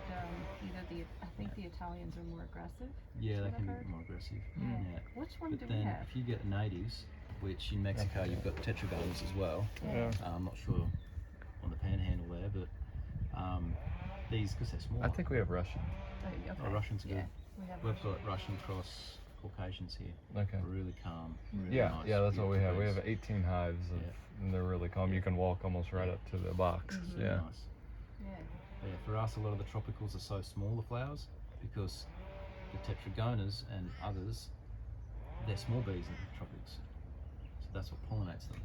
I think the Italians are more aggressive. Yeah, they what can I've be heard. more aggressive. Yeah. Yeah. Which one But do we then have? if you get natives, which in Mexico you've got tetragonas as well. Yeah. I'm not sure on the panhandle there, but these, because they're small. I think we have Russian. Okay. Oh, Russians are Yeah. good. We have We've got Russian cross Caucasians here. Okay. Really calm. Really Yeah, nice, yeah, that's what we beautiful have. We bees. have 18 hives, and they're really calm. You can walk almost right up to the box. Really Yeah. nice. Yeah. Yeah, for us, a lot of the tropicals are so small, the flowers, because the tetragonas and others, they're small bees in the tropics. So that's what pollinates them.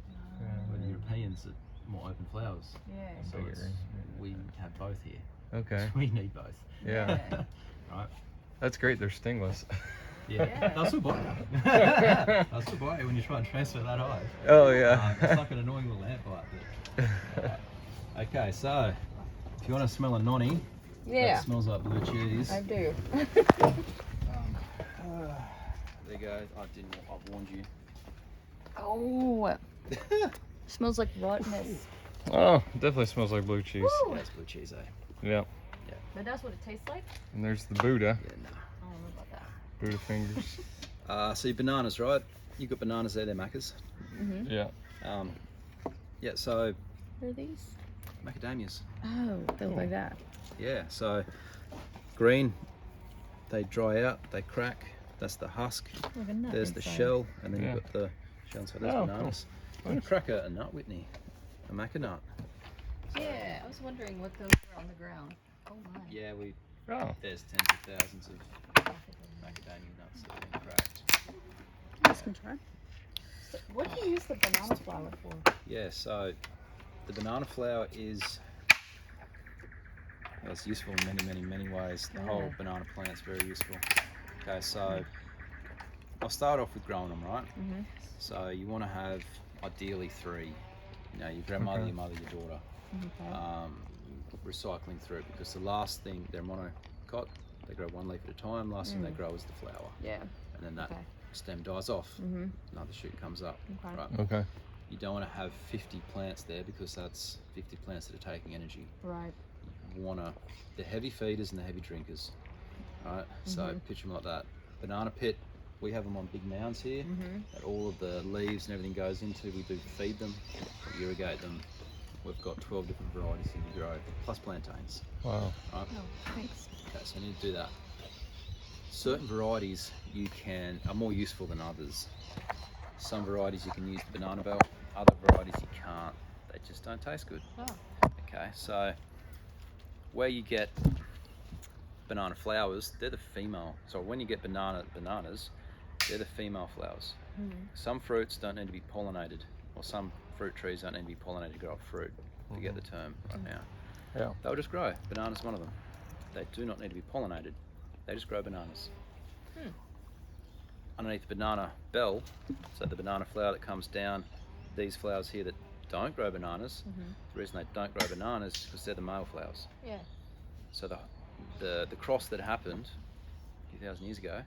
But the Europeans are more open flowers. Yeah. So Bigger. it's, we have both here. Okay. We need both. Yeah. Right? That's great. They're stingless. Yeah. They'll still bite you. They'll still bite you when you try and transfer that hive. Oh yeah. It's like an annoying little ant bite. But, okay, so if you want to smell a nonny, Yeah. that smells like blue cheese. I do. There you go. I've warned you. Oh. Smells like rottenness. Oh, definitely smells like blue cheese. Woo. That's blue cheese, eh? Yeah. But that's what it tastes like? And there's the Buddha. Yeah, no. I don't know about that. Buddha fingers. So your bananas, right? You've got bananas there, they're macas. Mm-hmm. Yeah. Yeah, so What are these? macadamias. Oh, they look like that. Yeah, so green, they dry out, they crack. That's the husk. Like a nut There's the inside. shell, and then Yeah. you've got the shell. So there's Oh, bananas. I'm going to crack a nut, Whitney. A maca nut. Yeah, I was wondering what those were on the ground. Oh my. Yeah, Oh. there's tens of thousands of macadamia nuts that have been cracked. Let's try. So what do you use the banana flour for? Yeah, so the banana flour is it's useful in many ways. The whole Yeah. banana plant's very useful. Okay, so I'll start off with growing them, right? Mm-hmm. So you want to have ideally 3. You know, your grandmother, Okay. your mother, your daughter. Okay. Recycling through it, because the last thing, they're monocot, they grow 1 leaf at a time. Last thing they grow is the flower, Yeah. and then that Okay. stem dies off. Mm-hmm. Another shoot comes up. Okay. Right. Okay. You don't want to have 50 plants there, because that's 50 plants that are taking energy. Right. You want to, the heavy feeders and the heavy drinkers. Right. So picture them like that. Banana pit. We have them on big mounds here. Mm-hmm. That all of the leaves and everything goes into. We do feed them, we irrigate them. We've got 12 different varieties that you grow, plus plantains. Wow. Right? Oh, thanks. Okay, so you need to do that. Certain varieties are more useful than others. Some varieties you can use banana bell, other varieties you can't. They just don't taste good. Oh. Okay, so where you get banana flowers, they're the female. So when you get bananas, they're the female flowers. Mm-hmm. Some fruits don't need to be pollinated, or some fruit trees don't need to be pollinated to grow a fruit. Forget the term right now. Yeah. They'll just grow. Banana's one of them. They do not need to be pollinated. They just grow bananas. Underneath the banana bell, so the banana flower that comes down, these flowers here that don't grow bananas, the reason they don't grow bananas is because they're the male flowers. Yeah. So the cross that happened a few thousand years ago,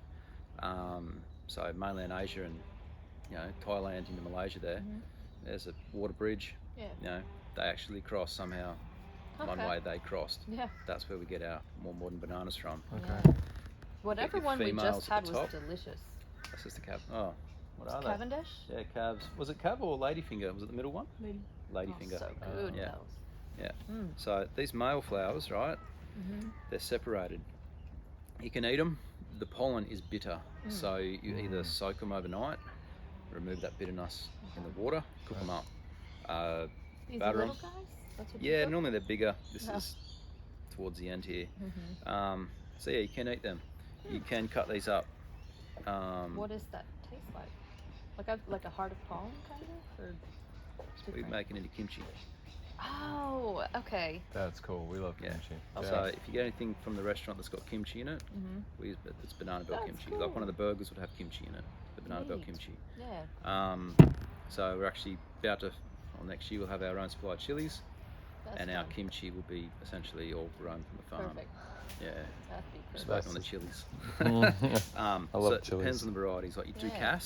so mainland Asia and Thailand into Malaysia there's a water bridge. Yeah. They actually crossed somehow. One Okay. way they crossed. Yeah. That's where we get our more modern bananas from. Okay. Whatever your one we females just at had the was top. delicious. That's just a cab. Oh, what are they? Cavendish? Yeah, calves. Was it cab or ladyfinger? Was it the middle one? Lady. Ladyfinger. Oh, so good. yeah. Those. Yeah. Mm. So these male flowers, right? Mm-hmm. They're separated. You can eat them. The pollen is bitter, so you either soak them overnight, remove that bitterness in the water, cook them up. These Batter 'em. little guys? That's what you Yeah, cook? normally they're bigger. This Yeah. is towards the end here. Mm-hmm. So yeah, you can eat them. You can cut these up. What does that taste like? Like a heart of palm, kind of? Or We different? make it into kimchi. Oh, okay. That's cool. We love Yeah. kimchi. So if you get anything from the restaurant that's got kimchi in it, Mm-hmm. we use it's banana bell That's kimchi. cool. Like one of the burgers would have kimchi in it, the banana bell Neat. kimchi. Yeah. So we're actually about to, next year we'll have our own supply of chilies, That's and our fun. kimchi will be essentially all grown from the farm. Perfect. Yeah, That'd be just perfect. waiting on the chilies. I So love it depends chilies. on the varieties. Like you Yeah.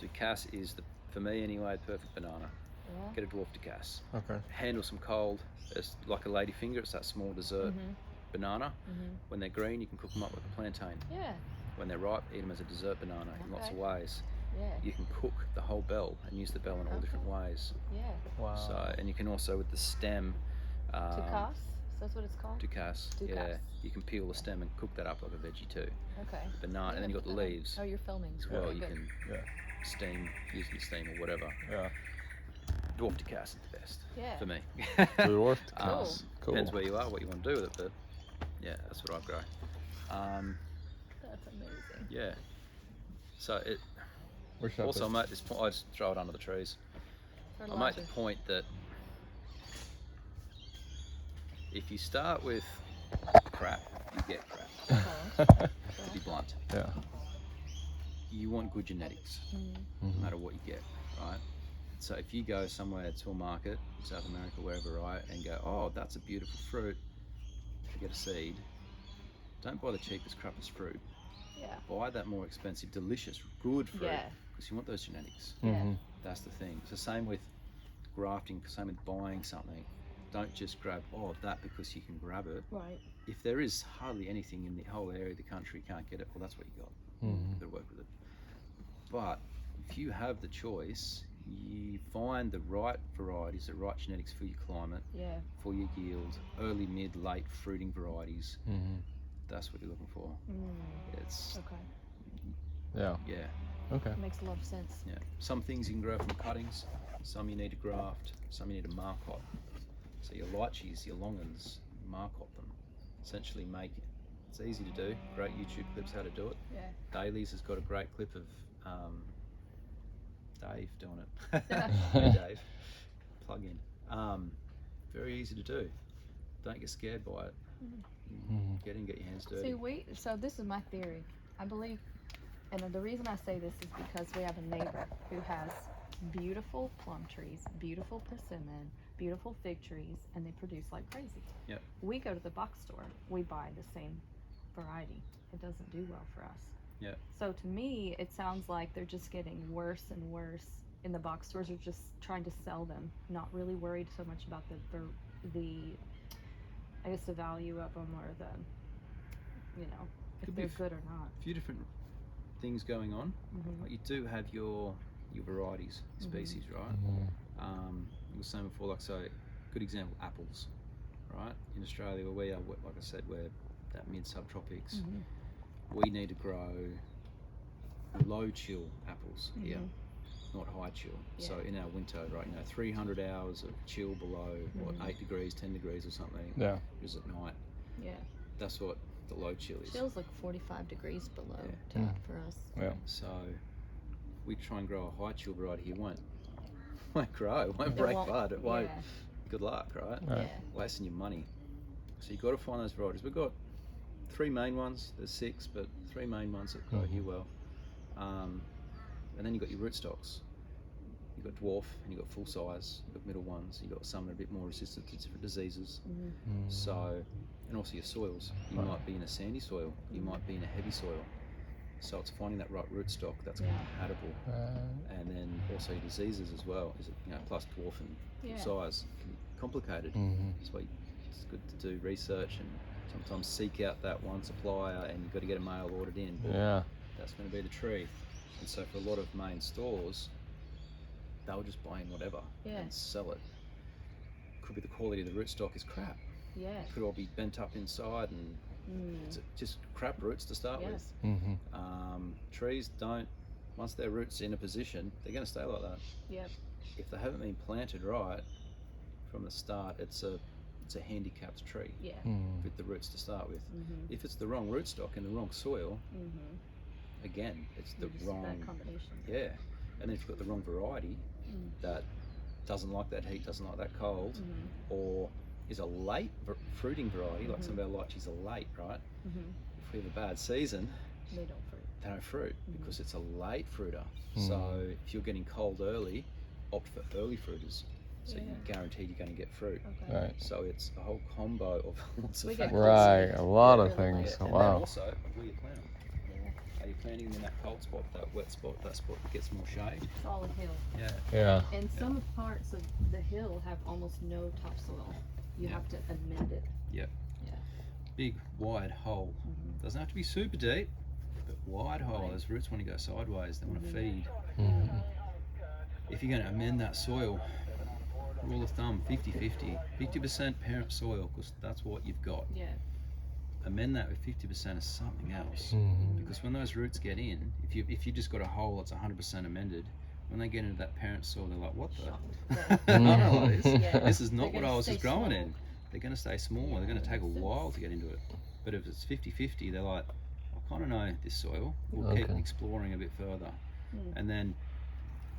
Ducasse is for me anyway, the perfect banana. Yeah. Get a dwarf Ducasse. Okay. Handle some cold. It's like a ladyfinger. It's that small dessert Mm-hmm. banana. Mm-hmm. When they're green, you can cook them up with a plantain. Yeah. When they're ripe, eat them as a dessert banana in lots of Okay. ways. Yeah. You can cook the whole bell and use the bell in all different ways. Yeah. Wow. So, and you can also with the stem. Tucasse? that's what it's called? Ducasse. Yeah. Ducasse. You can peel the stem and cook that up like a veggie too. Okay. Banana, and then you got the leaves Oh, you're filming. as well. Okay, You good. can steam, use the steam or whatever. Yeah. Dwarf Ducasse is the best Yeah. for me. Dwarf Cool. Ducasse. Cool. Depends where you are, what you want to do with it, but yeah, that's what I grow. That's amazing. Yeah. So it. Where should I Also, I put- make this point. I just throw it under the trees. I make Fertilizer. the point that if you start with crap, you get crap. Okay. To be blunt, Yeah. you want good genetics, no matter what you get, right? So if you go somewhere to a market, South America, wherever, right, and go, oh, that's a beautiful fruit, you get a seed. Don't buy the cheapest, crappiest fruit. Yeah. Buy that more expensive, delicious, good fruit, Yeah. because you want those genetics. Mhm. That's the thing. It's the same with grafting, same with buying something. Don't just grab, oh, that because you can grab it. Right. If there is hardly anything in the whole area of the country you can't get it, well, that's what you got. Mhm. You've got to work with it. But if you have the choice, you find the right varieties, the right genetics for your climate, Yeah. for your yield, early, mid, late fruiting varieties. Mhm. That's what you're looking for. It's, Okay. Yeah. yeah, Okay. Makes a lot of sense. yeah. Some things you can grow from cuttings, some you need to graft, some you need to marcot. So your lychees, your longans, marcot them. Essentially make it. It's easy to do. Great YouTube clips how to do it. Yeah. Dailies has got a great clip of Dave doing it. Hey, Dave, plug in. Very easy to do. Don't get scared by it. Get in, get your hands dirty. So this is my theory. I believe, and the reason I say this is because we have a neighbor who has beautiful plum trees, beautiful persimmon, beautiful fig trees, and they produce like crazy. Yep. We go to the box store, we buy the same variety. It doesn't do well for us. Yep. So to me, it sounds like they're just getting worse and worse. And the box stores are just trying to sell them, not really worried so much about the I guess the value of them or the, if Could be they're good or not. A few different things going on. Mhm. Like you do have your varieties, species, right? I was saying before, like, so good example, apples, right? In Australia, where we are, like I said, we're that mid subtropics. We need to grow low chill apples here, not high chill. So in our winter, right, 300 hours of chill below 8 degrees, 10 degrees or something. Yeah. Is at night. Yeah. That's what the low chill is. Feels like 45 degrees below Yeah. for us. Yeah. So we try and grow a high chill variety here. Won't grow. It won't break bud. It won't. Yeah. Good luck, right? Right. Yeah. Wasting your money. So you've got to find those varieties. We've got 3 main ones. There's 6, but 3 main ones that grow here well. And then you've got your rootstocks. You've got dwarf and you've got full size. You've got middle ones. You've got some that are a bit more resistant to different diseases. So, and also your soils. You might be in a sandy soil. You might be in a heavy soil. So it's finding that right rootstock that's compatible. And then also your diseases as well. Is it, plus dwarf and full size can be complicated. That's why it's good to do research and sometimes seek out that one supplier, and you've got to get a mail ordered in. Yeah. That's going to be the tree. And so for a lot of main stores, they'll just buy in whatever and sell it. Could be the quality of the rootstock is crap. Yeah. Could all be bent up inside and it's just crap roots to start with. Trees don't, once their roots in a position, they're going to stay like that. Yep. If they haven't been planted right from the start, it's a handicapped tree Yeah. with the roots to start with. If it's the wrong rootstock in the wrong soil, again, it's the wrong That combination. Yeah, and then if you've got the wrong variety that doesn't like that heat, doesn't like that cold, or is a late fruiting variety, like some of our lychees are late, right? If we have a bad season, They don't fruit. they don't fruit because it's a late fruiter. So if you're getting cold early, opt for early fruiters. So you're guaranteed you're going to get fruit. Okay. Right. So it's a whole combo of lots of We get factors. Right. A lot of really things. And then Wow. also, where you plant them. Are you planting them in that cold spot, that wet spot, that spot that gets more shade? It's all a hill. Yeah. Yeah. And some parts of the hill have almost no topsoil. You have to amend it. Big, wide hole. Doesn't have to be super deep, but wide hole. Those roots want to go sideways. They want to feed. If you're going to amend that soil, rule of thumb, 50-50. 50% parent soil, because that's what you've got. Yeah. Amend that with 50% of something else. Mhm. Because when those roots get in, if you just got a hole that's 100% amended, when they get into that parent soil, they're like, what the? Shocked. I don't know what this. Yeah. This is not They're what gonna I was stay just growing small. in. They're going to stay small. Yeah, They're going to that take a makes while sense. to get into it. But if it's 50-50, they're like, I kind of know this soil. We'll keep Okay. exploring a bit further. Mm. And then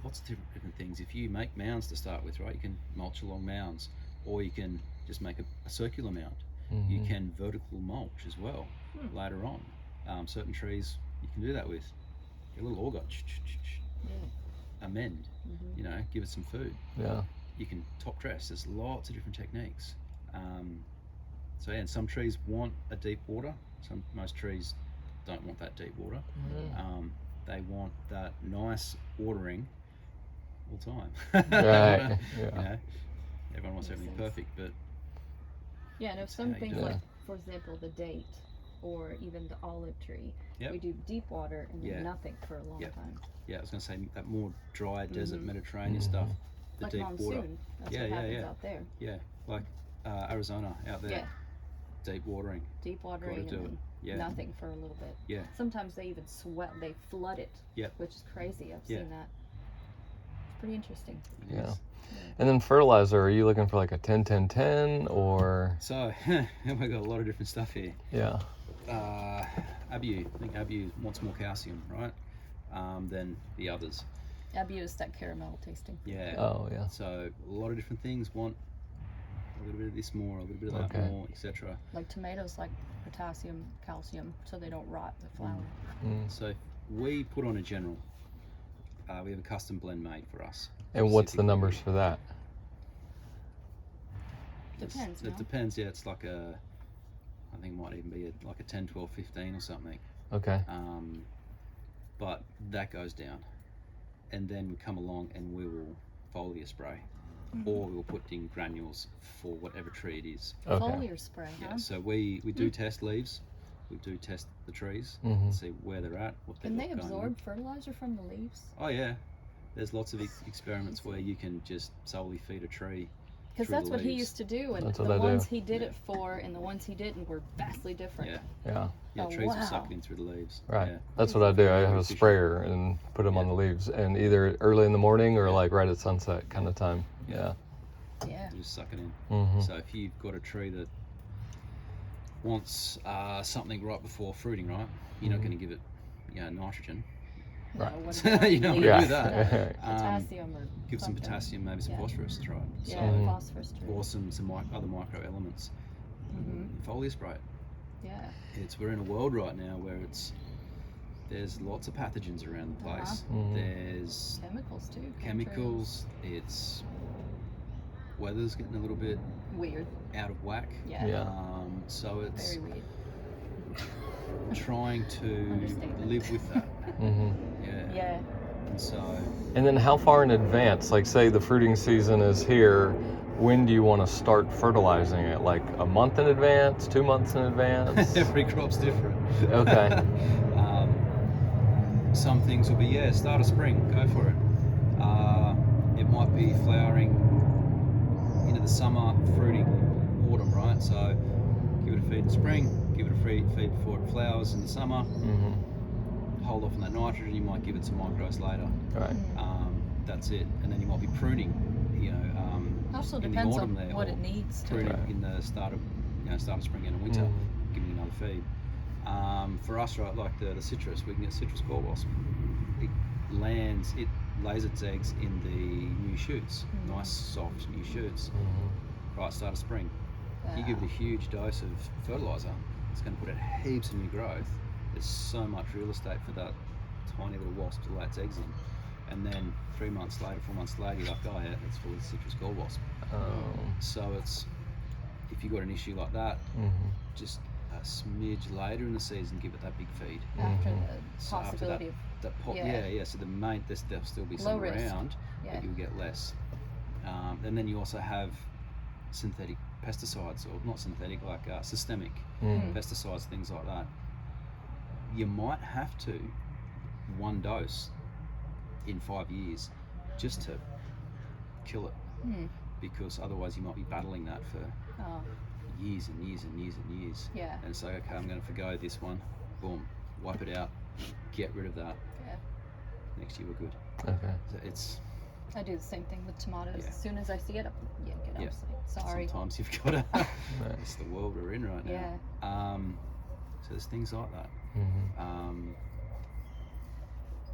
lots of different things. If you make mounds to start with, right, you can mulch along mounds, or you can just make a circular mound. You Mhm. can vertical mulch as well later on. Certain trees you can do that with. Get a little auger, amend, you know, give it some food. Yeah. You can top dress. There's lots of different techniques. So yeah, and some trees want a deep water. Most trees don't want that deep water. They want that nice watering all the time. Right. You Yeah. know, everyone wants Makes everything sense. perfect, but Yeah, and if That's some how you things do it. like, for example, the date or even the olive tree, Yep. we do deep water and then Yeah. nothing for a long Yep. time. yeah, I was going to say that more dry desert Mhm. Mediterranean Mhm. stuff, the Like deep monsoon. water. That's Yeah, what yeah, happens yeah. out there. Yeah, like Arizona out there, Yeah. deep watering. Deep watering do and it. then Yeah. nothing for a little bit. Yeah. Sometimes they even they flood it. Yep. Which is crazy. I've Yeah. seen that. It's pretty interesting. It Yeah. is. And then fertilizer, are you looking for like a 10-10-10 or? So we've got a lot of different stuff here. Yeah. Abu, I think Abu wants more calcium, right? Than the others. Abu is that caramel tasting. Yeah. Oh, yeah. So a lot of different things want a little bit of this more, a little bit of that Okay. more, etc. Like tomatoes like potassium, calcium, so they don't rot the flower. Mm. So we put on a general. We have a custom blend made for us. And what's the specifically. numbers for that? Depends, It no? depends, yeah. It's like I think it might even be like a 10, 12, 15 or something. Okay. But that goes down. And then we come along and we will foliar spray. Or we'll put in granules for whatever tree it is. Okay. Foliar spray, Yeah, huh? so we do test leaves. We do test the trees, Mhm. see where they're at, what they've Can they got going on. absorb fertilizer from the leaves? Oh yeah, there's lots of experiments where you can just solely feed a tree. Because through that's the what he leaves. used to do, and That's the what I do. ones he did Yeah. it for and the ones he didn't were vastly different. Yeah, Yeah. yeah, Oh, trees will wow. suck it in through the leaves. Right. Yeah. That's what I do. I have a Efficient. sprayer and put them on the leaves, and either early in the morning or like right at sunset kind of time. Yeah. Yeah. You just suck it in. Mm-hmm. So if you've got a tree that wants something right before fruiting, right? You're not going to give it, nitrogen. No, Right. what So about you're not leaves? going to Yeah. do that. Potassium or Give some something. potassium, maybe some Yeah. phosphorus. That's right. Yeah, Mhm. phosphorus too. Or some other micro elements. Mhm. Foliar spray. Yeah. We're in a world right now where there's lots of pathogens around the place. Mhm. There's Chemicals too. chemicals. It's weather's getting a little bit Weird. out of whack. Yeah. Yeah. So it's Very weird. trying to Understatement. live with that. Mm-hmm. Yeah. Yeah. And so And then how far in advance, like say the fruiting season is here, when do you want to start fertilizing it? Like a month in advance, 2 months in advance? every crop's different. Okay. Some things will be start of spring, go for it. It might be flowering into the summer, fruiting autumn, right? So give it a feed in spring, give it a feed before it flowers in the summer. Mm-hmm. Hold off on that nitrogen. You might give it some micros later. Right. That's it, and then you might be pruning. Also in the depends autumn on there, what or it needs to. pruning Right. in the start of spring and winter, Mhm. giving another feed. For us, right, like the citrus, we can get citrus gall wasp. It lays its eggs in the new shoots, nice soft new shoots. Mm-hmm. Right, start of spring. You give it a huge dose of fertilizer, it's going to put out heaps of new growth. There's so much real estate for that tiny little wasp to lay its eggs in. And then 3 months later, 4 months later, you're like, oh yeah, it's full of citrus gall wasp. So if you've got an issue like that, Mm-hmm. just a smidge later in the season, give it that big feed. After Mhm. the So after possibility of yeah. So there'll still be Low some risk. around, Yeah. but you'll get less. And then you also have synthetic pesticides, or not synthetic, like systemic Mm-hmm. pesticides, things like that. You might have to one dose in 5 years just to kill it. because otherwise you might be battling that for Oh, years and years and years and years. yeah. And so, okay, I'm going to forgo this one. Boom, wipe it out, get rid of that. Yeah. Next year we're good. Okay. So it's I do the same thing with tomatoes. Yeah. As soon as I see it, I yank it out. Yeah. It's like, sorry. sometimes you've got to. It's the world we're in right now. Yeah. So there's things like that. Mm-hmm.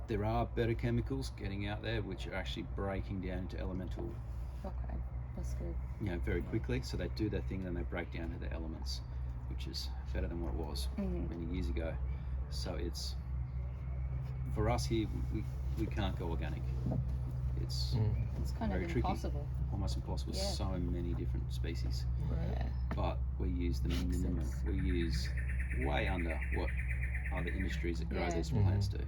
There are better chemicals getting out there which are actually breaking down into elemental, Okay, that's good. very quickly. So they do their thing, then they break down to the elements, which is better than what it was many years ago. So it's, for us here, we can't go organic. It's It's kind very of tricky. impossible. Almost impossible. Yeah. So many different species, Yeah. but we use the minimum. sense. We use way under what other industries that grow Yeah. these Mhm. plants do.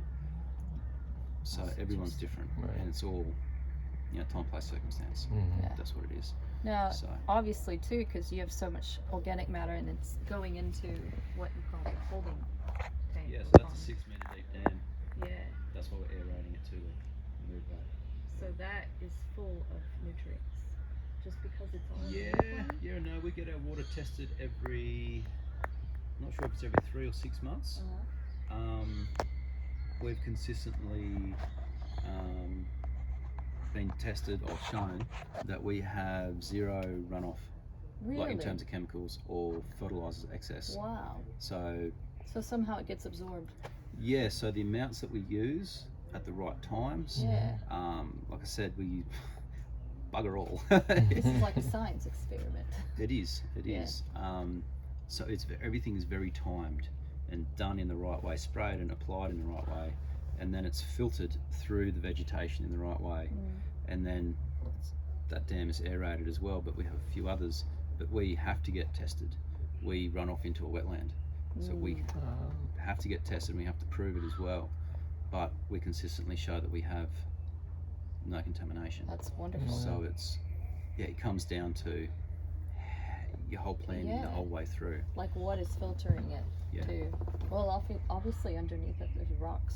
So That's everyone's different, Right. and it's all time, place, circumstance. Mm-hmm. Yeah. That's what it is. Now, So obviously too, because you have so much organic matter and it's going into what you call the holding tank. yeah, so that's a 6 meter deep dam. Yeah. That's why we're aerating it too. To move that. So that is full of nutrients, just because it's all. Yeah. No, we get our water tested every. I'm not sure if it's every 3 or 6 months. We've consistently been tested or shown that we have zero runoff, Really? like in terms of chemicals or fertilizers excess. Wow. So So somehow it gets absorbed. yeah, so the amounts that we use at the right times, Yeah. like I said, we bugger all. This is like a science experiment. It is. Yeah. So everything is very timed and done in the right way, sprayed and applied in the right way, and then it's filtered through the vegetation in the right way, and then that dam is aerated as well. But we have a few others, but we have to get tested. We run off into a wetland, so we have to get tested. And we have to prove it as well, but we consistently show that we have no contamination. That's wonderful. So it comes down to your whole planting the Yeah. whole way through. Like what is filtering it Yeah. to? Well, obviously underneath it there's rocks.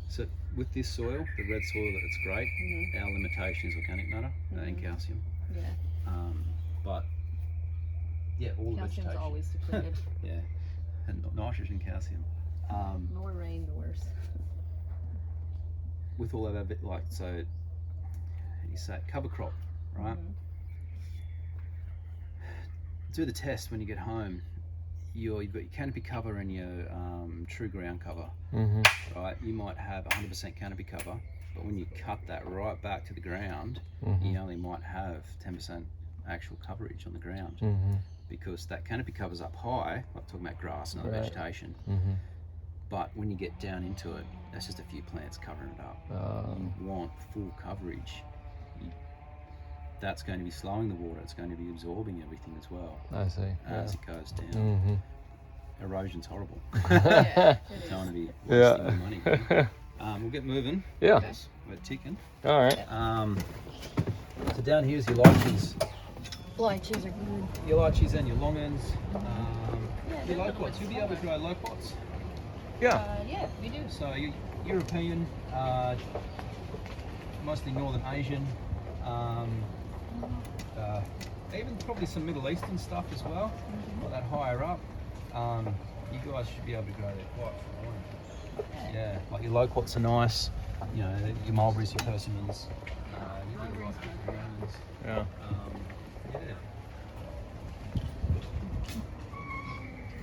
So with this soil, the red soil, it's great. Mm-hmm. Our limitation is organic matter and calcium. Yeah. But yeah, all the Calcium's vegetation. always depleted. Yeah, and nitrogen, calcium. More rain, the worse. With all of our so you say cover crop, right? Mhm. Do the test when you get home. You've got your canopy cover and your true ground cover, Mm-hmm. right? You might have 100% canopy cover, but when you cut that right back to the ground, Mm-hmm. you only might have 10% actual coverage on the ground, Mm-hmm. because that canopy cover's up high, like talking about grass and other Right. vegetation. Mm-hmm. But when you get down into it, that's just a few plants covering it up. You want full coverage. That's going to be slowing the water. It's going to be absorbing everything as well I see. as it goes down. Mm-hmm. Erosion's horrible. Yeah, You don't want to be Yeah. wasting your money. We'll get moving. Yeah. Yes, we're ticking. All right. So down here's your lychees. Lychees are good. Your lychees and your long ends. Yeah, Your loquats. You'll be able to grow loquats. Yeah. Yeah, we do. So European, mostly Northern Asian, even probably some Middle Eastern stuff as well, like that higher up. You guys should be able to grow there quite fine. Yeah, like your loquats are nice, your mulberries, your persimmons. Yeah.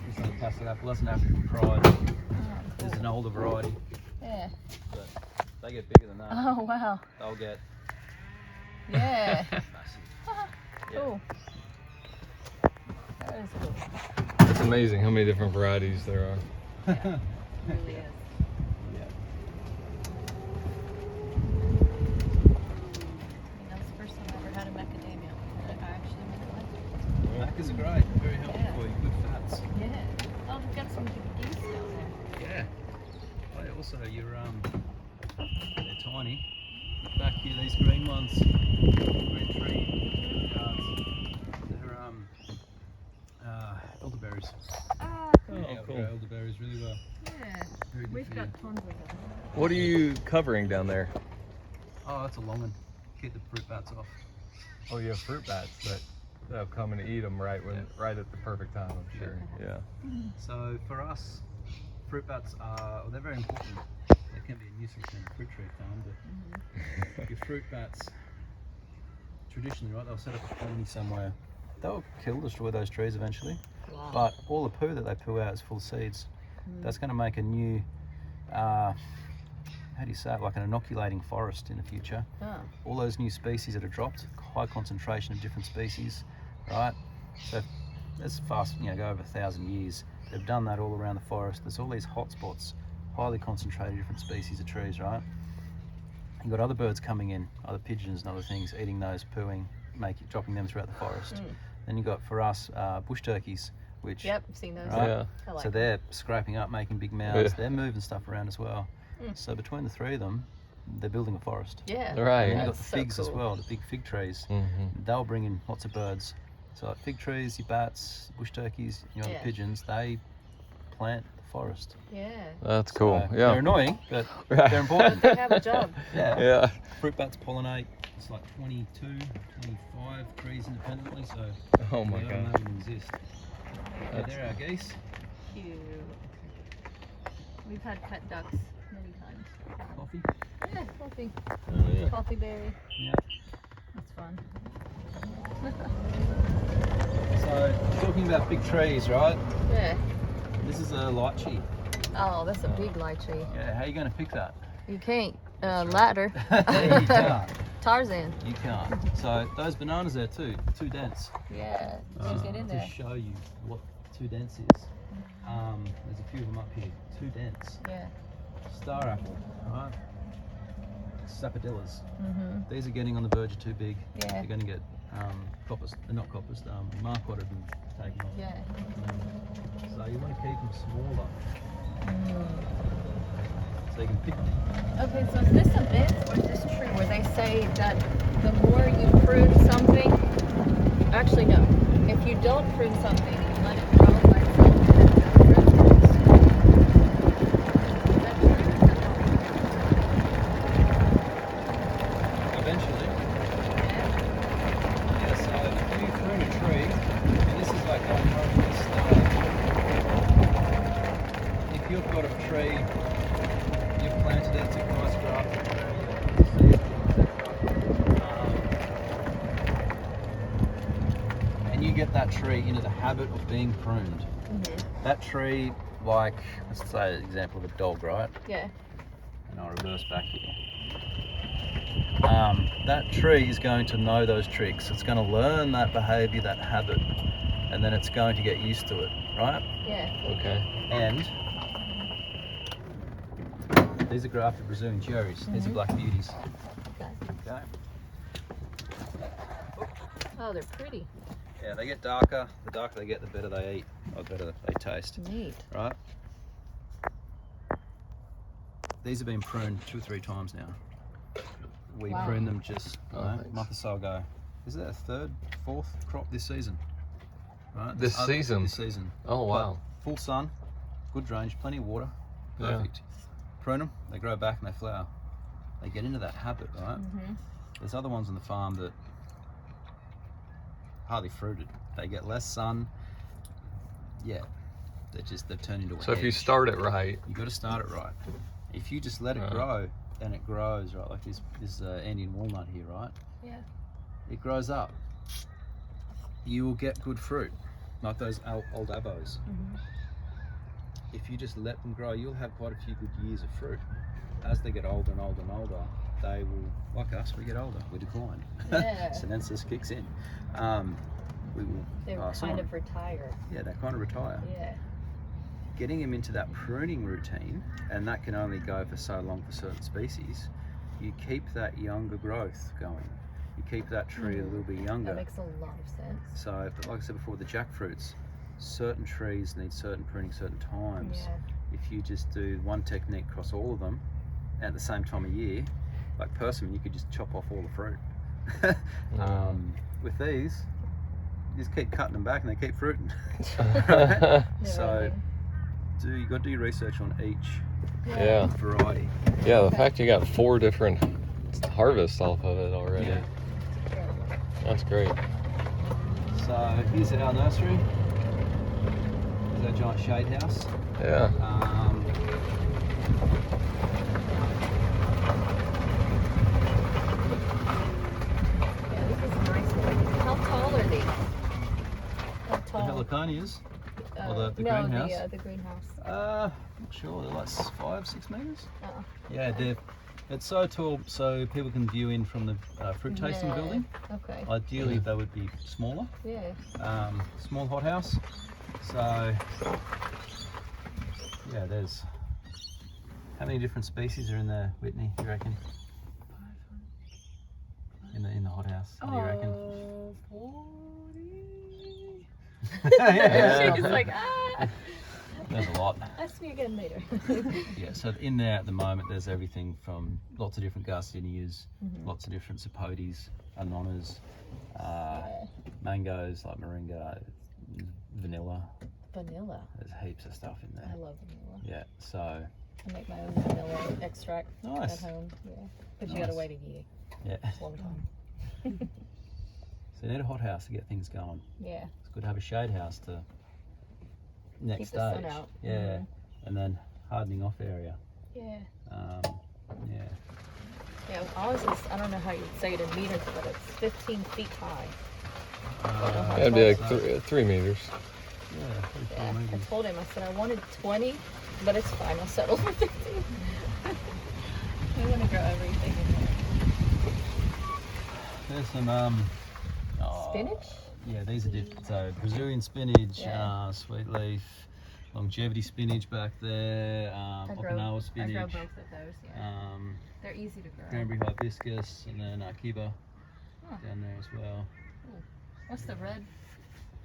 This is a fantastic apple. That's an African pride. There's an older variety, Yeah. but they get bigger than that. Oh wow. They'll get Yeah. massive. Cool. That is cool. It's amazing how many different varieties there are. It really is. Yeah. That's the first time I ever had a macadamia. I actually really liked it. Macas are great. Very healthy Yeah. for you. Good fats. Yeah. Oh, we've got some good geese down there. Yeah. Oh, also, they're tiny. Back here, these green ones, green tree yards, they're elderberries. Ah, Yeah, cool. grow elderberries really well. yeah. Very good We've for got you. tons of them. What are you covering down there? Oh, that's a long one. Keep the fruit bats off. Oh, you have fruit bats that'll come and eat them right at the perfect time. I'm sure. Yeah. So for us, fruit bats they're very important. They can be a nuisance in a fruit tree farm, but your fruit bats, traditionally, right, they'll set up a colony somewhere. They'll destroy those trees eventually. Wow. But all the poo that they poo out is full of seeds. That's going to make a new, how do you say it, like an inoculating forest in the future. Oh. All those new species that are dropped, high concentration of different species, right? So that's fast, go over 1,000 years. They've done that all around the forest. There's all these hot spots, highly concentrated different species of trees, right? You've got other birds coming in, other pigeons and other things, eating those, pooing, dropping them throughout the forest. Then you've got, for us, bush turkeys, which, Yep, I've seen those. right? Yeah. I like So them. they're scraping up, making big mounds. They're moving stuff around as well. So between the three of them, they're building a forest. Yeah. Right. And then you've got That's the so figs as cool. well, the big fig trees. Mm-hmm. They'll bring in lots of birds. So like fig trees, your bats, bush turkeys, the Yeah. pigeons, they plant the forest. Yeah. That's cool. So Yeah. They're annoying, but Right. they're important. They have a job. Yeah. Yeah. Fruit bats pollinate. It's like 22, 25 trees independently, so Oh my we don't know god. them exist. Yeah, That's- they're our geese. Cute. We've had pet ducks many times. Coffee. Yeah, coffee. Oh, yeah. Coffee berry. Yeah. That's fun. So talking about big trees, right? Yeah. This is a lychee. Oh, that's a big lychee. Yeah, how are you going to pick that? You can't. Ladder. Yeah, you can't. Tarzan. You can't. So those bananas there too dense. Yeah. This Just is get in to there. show you what too dense is. There's a few of them up here. Too dense. Yeah. Star apple, right? Sapodillas. Mhm. These are getting on the verge of too big. Yeah. They're going to get not coppers, marquetted and taken off. Yeah. So you want to keep them smaller Mm. so you can pick them. Okay, so is this a myth or is this true where they say that the more you prune something, actually no, if you don't prune something and you let it grow by itself, then it fruits. Is that true? Eventually. Yeah. Yeah, so if you prune a tree, and this is like how most start. If you've got a tree, you've planted it, it's a nice grafted tree, and you get that tree into the habit of being pruned. That tree, like, let's say an example of a dog, right? Yeah. And I'll reverse back here. That tree is going to know those tricks. It's going to learn that behavior, that habit, and then it's going to get used to it, right? Yeah. Okay. And these are grafted Brazilian cherries. These are black beauties. Okay. Okay. Oh, they're pretty. Yeah, they get darker. The darker they get, the better they eat, or the better they taste. Neat. Right? These have been pruned 2 or 3 times now. We Wow. pruned them just a thanks. month or so ago. Is it our 3rd, 4th crop this season? Right? This season? This season. Oh wow. But full sun, good drainage, plenty of water. Yeah. Perfect. Prune them, they grow back and they flower. They get into that habit, right? Mm-hmm. There's other ones on the farm that hardly fruited. They get less sun. Yeah, they've turned into a So if you hedge. start it right, You got to start it right. If you just let it Right. grow, and it grows, right? Like this Andean walnut here, right? Yeah. It grows up. You will get good fruit, like those old avos. Mm-hmm. If you just let them grow, you'll have quite a few good years of fruit. As they get older and older and older, they will, like us, we get older, we decline. Yeah. Senescence kicks in. We will They were pass kind on. of retire. Yeah, they kind of retire. Yeah. Getting them into that pruning routine, and that can only go for so long for certain species, you keep that younger growth going. You keep that tree a little bit younger. That makes a lot of sense. So, but like I said before, the jackfruits, certain trees need certain pruning certain times. Yeah. If you just do one technique across all of them at the same time of year, like persimmon, you could just chop off all the fruit. With these, you just keep cutting them back and they keep fruiting. Never So ending. you got to do your research on each yeah. variety. Yeah, the fact you got 4 different harvests off of it already. Yeah. Incredible. That's great. So here's our nursery. There's our giant shade house. Yeah. Yeah, this is a nice one. How tall are these? How The tall? heliconias. Or the no, greenhouse? the greenhouse. Not sure. They're like 5-6 meters. Oh. Yeah, it's so tall so people can view in from the fruit tasting Yeah. building. Okay. Ideally, they would be smaller. Yeah. Small hothouse. So yeah, there's how many different species are in there, Whitney? Do you reckon? In the hothouse, what do you reckon? 40. Yeah. She's like, ah. There's a lot. Ask me again later. Yeah, so in there at the moment there's everything from lots of different garcinias, lots of different sapotes, anonas, mangoes like moringa, vanilla. Vanilla. There's heaps of stuff in I there. love vanilla. Yeah, so I make my own vanilla extract nice. at home. Yeah. But you Nice. gotta wait a year. Yeah. It's a long time. So you need a hothouse to get things going. Yeah. It's good to have a shade house to next Keep stage. the sun out. Yeah, and then hardening off area. Yeah. Yeah. Yeah, ours is, I don't know how you'd say it in meters, but it's 15 feet high. That'd be like 3 meters. Yeah, pretty cool, Yeah, I maybe. told him, I said I wanted 20, but it's fine, I'll settle for 15. I want to grow everything in There's some there. Spinach? Yeah, these are different. So Brazilian spinach, Yeah. sweet leaf, longevity spinach back there, Okinawa I spinach, grow both of those, yeah. They're easy to grow. cranberry hibiscus, and then kiba Huh. down there as well. What's the red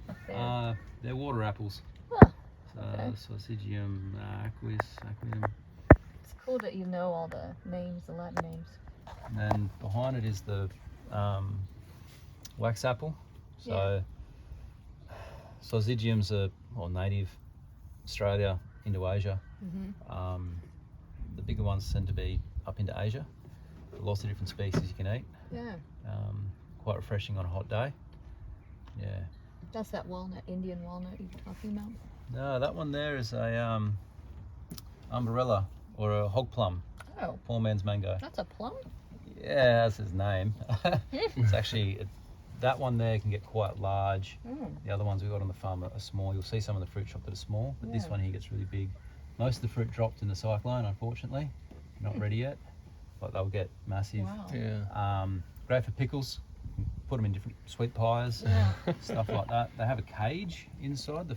up there? They're water apples. Huh. So Okay. Saucigium aquarium. It's cool that you know all the names, the Latin names. And then behind it is the wax apple. So Saucigiums are native Australia, Indonesia. The bigger ones tend to be up into Asia. Lots of different species you can eat. Yeah. Quite refreshing on a hot day. Yeah. That's that walnut, Indian walnut you were talking about? No, that one there is a umbrella or a hog plum. Oh, Poor man's mango. that's a plum? Yeah, that's his name. It's actually, that one there can get quite large. The other ones we got on the farm are small. You'll see some of the fruit shop that are small, but this Yeah. one here gets really big. Most of the fruit dropped in the cyclone, unfortunately. Not ready yet, but they'll get massive. Wow. Yeah. Great for pickles. Put them in different sweet pies, Yeah. stuff like that. They have a cage inside the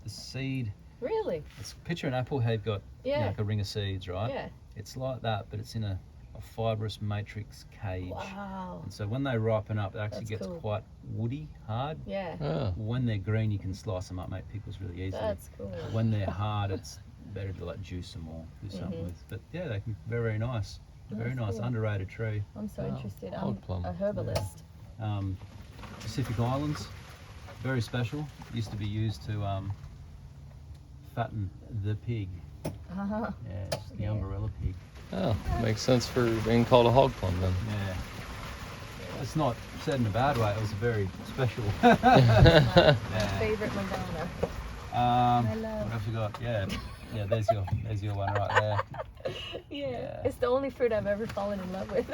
seed. Really? It's picture an apple head got Yeah. like a ring of seeds, right? Yeah. It's like that, but it's in a fibrous matrix cage. Wow. And so when they ripen up, it actually That's gets cool. quite woody, hard. Yeah. Oh. When they're green, you can slice them up, make pickles really easily. That's cool. But when they're hard, it's better to like juice them or do something with. But yeah, they can be very, very nice. Very That's nice, cool. underrated tree. I'm so Wow. interested. Hog I'm plum. a herbalist. Pacific Islands, very special. Used to be used to fatten the pig. Uh-huh. Yeah, it's the Yeah. umbrella pig. Oh, makes sense for being called a hog plum then. Yeah. It's not said in a bad way. It was a very special. My Yeah. favorite Madonna. What love. have you got? Yeah, yeah. There's your one right there. Yeah. Yeah. It's the only fruit I've ever fallen in love with.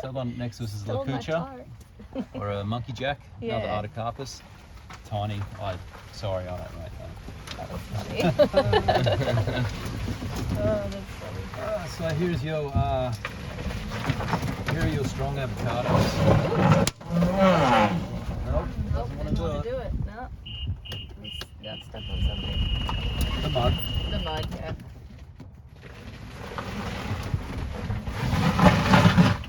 So the one next to us is a Stole my lapucha heart. or a monkey jack, another Yeah. artocarpus. Tiny. Sorry, I don't rate that. That was funny. Oh, that's funny. So here's your here are your strong avocados. Nope, Nope, doesn't didn't want want to to do it. No. Got stuck on something. The mud. The mud, yeah.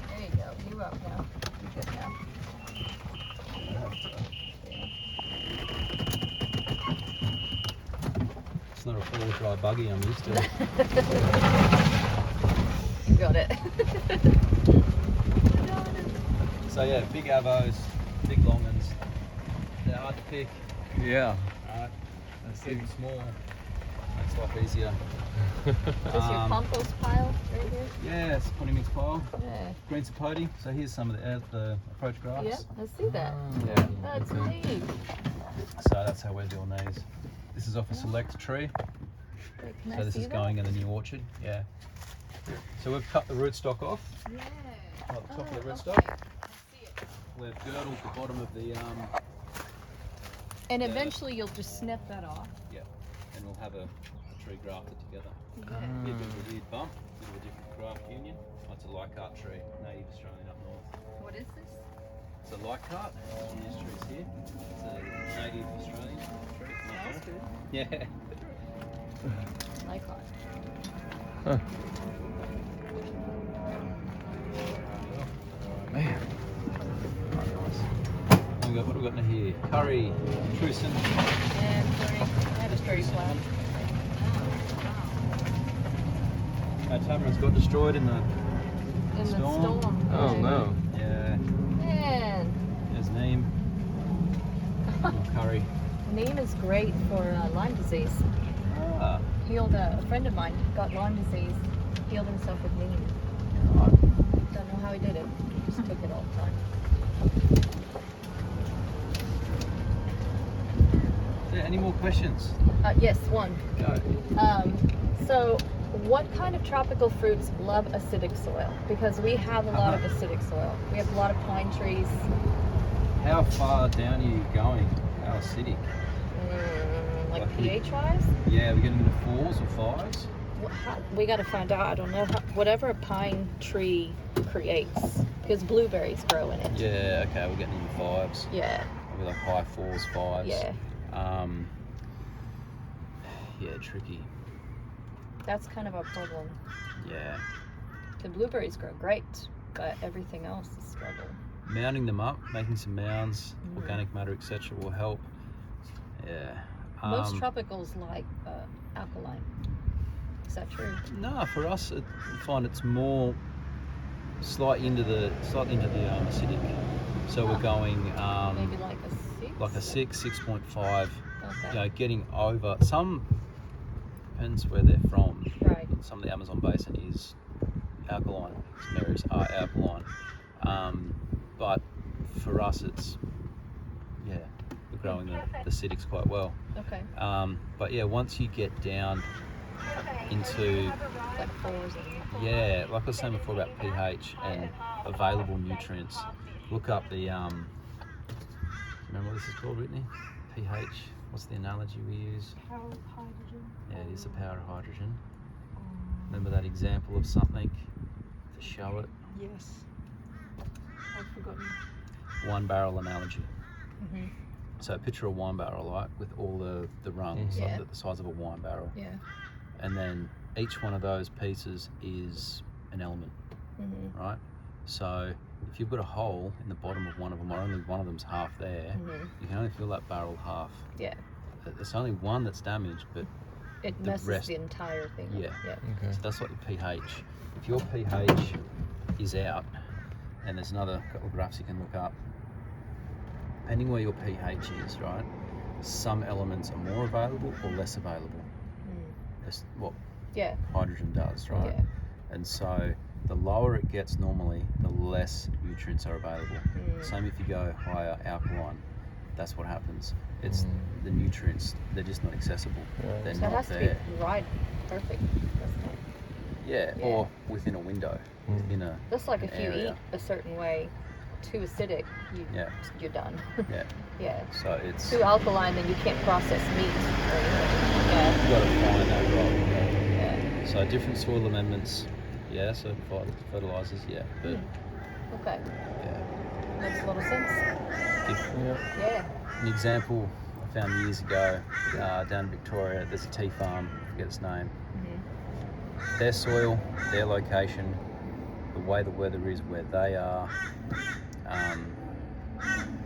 There you go. You up now. You good now. It's not a four-wheel drive buggy I'm used to. You got it. So yeah, big avos, big long uns. They're hard to pick. Yeah. Right? That's even small. Makes life easier. Is your compost pile right here? Yeah, it's a potting mix pile. Yeah. Green sapoti. So here's some of the approach grafts. Yep, I see that. Yeah. That's okay. neat. So that's how we're doing these. This is off a select tree. Wait, can So I this see is that? going in the new orchard. Yeah. So we've cut the rootstock off. Yeah. At the top of the okay. rootstock. I see it. We've girdled the bottom of the And eventually you'll just snip that off. yeah, and we'll have a tree grafted together. Yeah. Be a bit of a weird bump, a bit of a different graft union. Oh, it's a Leichhardt tree, native Australian up north. What is this? It's a Leichhardt. This tree's here. It's a native Australian tree. Smells good. Yeah. Like hot. Huh. Man. What have we got in here? Curry, trucin. And curry. I have a curry flower. Tamarins got destroyed in the In the storm. storm. Oh no. Yeah. Man. There's neem. More curry. Neem is great for Lyme disease. Ah. Healed a friend of mine got Lyme disease. Healed himself with neem. Right. Don't know how he did it. Just took it all the time. Yeah, any more questions? Yes, one. Go. So, what kind of tropical fruits love acidic soil? Because we have a lot of acidic soil. We have a lot of pine trees. How far down are you going? How acidic? Like Like pH wise? Yeah, we're getting into 4s or 5s. We got to find out. I don't know. Whatever a pine tree creates. Because blueberries grow in it. Yeah, okay, we're getting into 5s. Yeah. Maybe like high 4s, 5s. Yeah. Yeah, tricky. That's kind of our problem. Yeah. The blueberries grow great, but everything else is struggle. Mounding them up, making some mounds, Mm. organic matter, etc. will help. Yeah. Most tropicals like alkaline. Is that true? No, for us, I find it's more slightly into the acidic. So we're going Maybe like a 6? like a 6, 6.5. Okay. You know, getting over some. Depends where they're from. Right. Some of the Amazon basin is alkaline. Some areas are alkaline. But for us, it's we're growing the acidics quite well. Okay. But yeah, once you get down into Like 4s and like I was saying before about pH and available nutrients, look up the remember what this is called, Whitney? pH. What's the analogy we use? Power of hydrogen. Yeah, it is the power of hydrogen. Remember that example of something to show it? Yes. I've forgotten. Wine barrel analogy. Mhm. So picture a wine barrel, right, with all the rungs, Yeah. like the size of a wine barrel. Yeah. And then each one of those pieces is an element, Mhm. right? So if you've got a hole in the bottom of one of them, or only one of them's half there, Mhm. you can only fill that barrel half. Yeah. It's only one that's damaged, but It The messes rest- the entire thing up. yeah. Yeah. Okay. so that's like your pH. If your pH is out, and there's another couple of graphs you can look up, depending where your pH is, right, some elements are more available or less available. That's what Yeah. hydrogen does, right? Yeah. And so the lower it gets normally, the less nutrients are available. Mm. Same if you go higher alkaline, that's what happens. It's the nutrients, they're just not accessible. Right. They're So that not has to there. be right, perfect. Yeah, Yeah. or within a window. Mm. In a That's like an if you area. eat a certain way, too acidic, Yeah. you're done. Yeah. Yeah. So it's Too alkaline, then you can't process meat or anything. you've got to find that right. Yeah. Yeah. So different soil amendments, yeah, certain fertilizers, yeah. But Okay. yeah. Makes a lot of sense. If, Yeah. an example I found years ago down in Victoria, there's a tea farm, I forget its name. Mhm. Their soil, their location, the way the weather is where they are,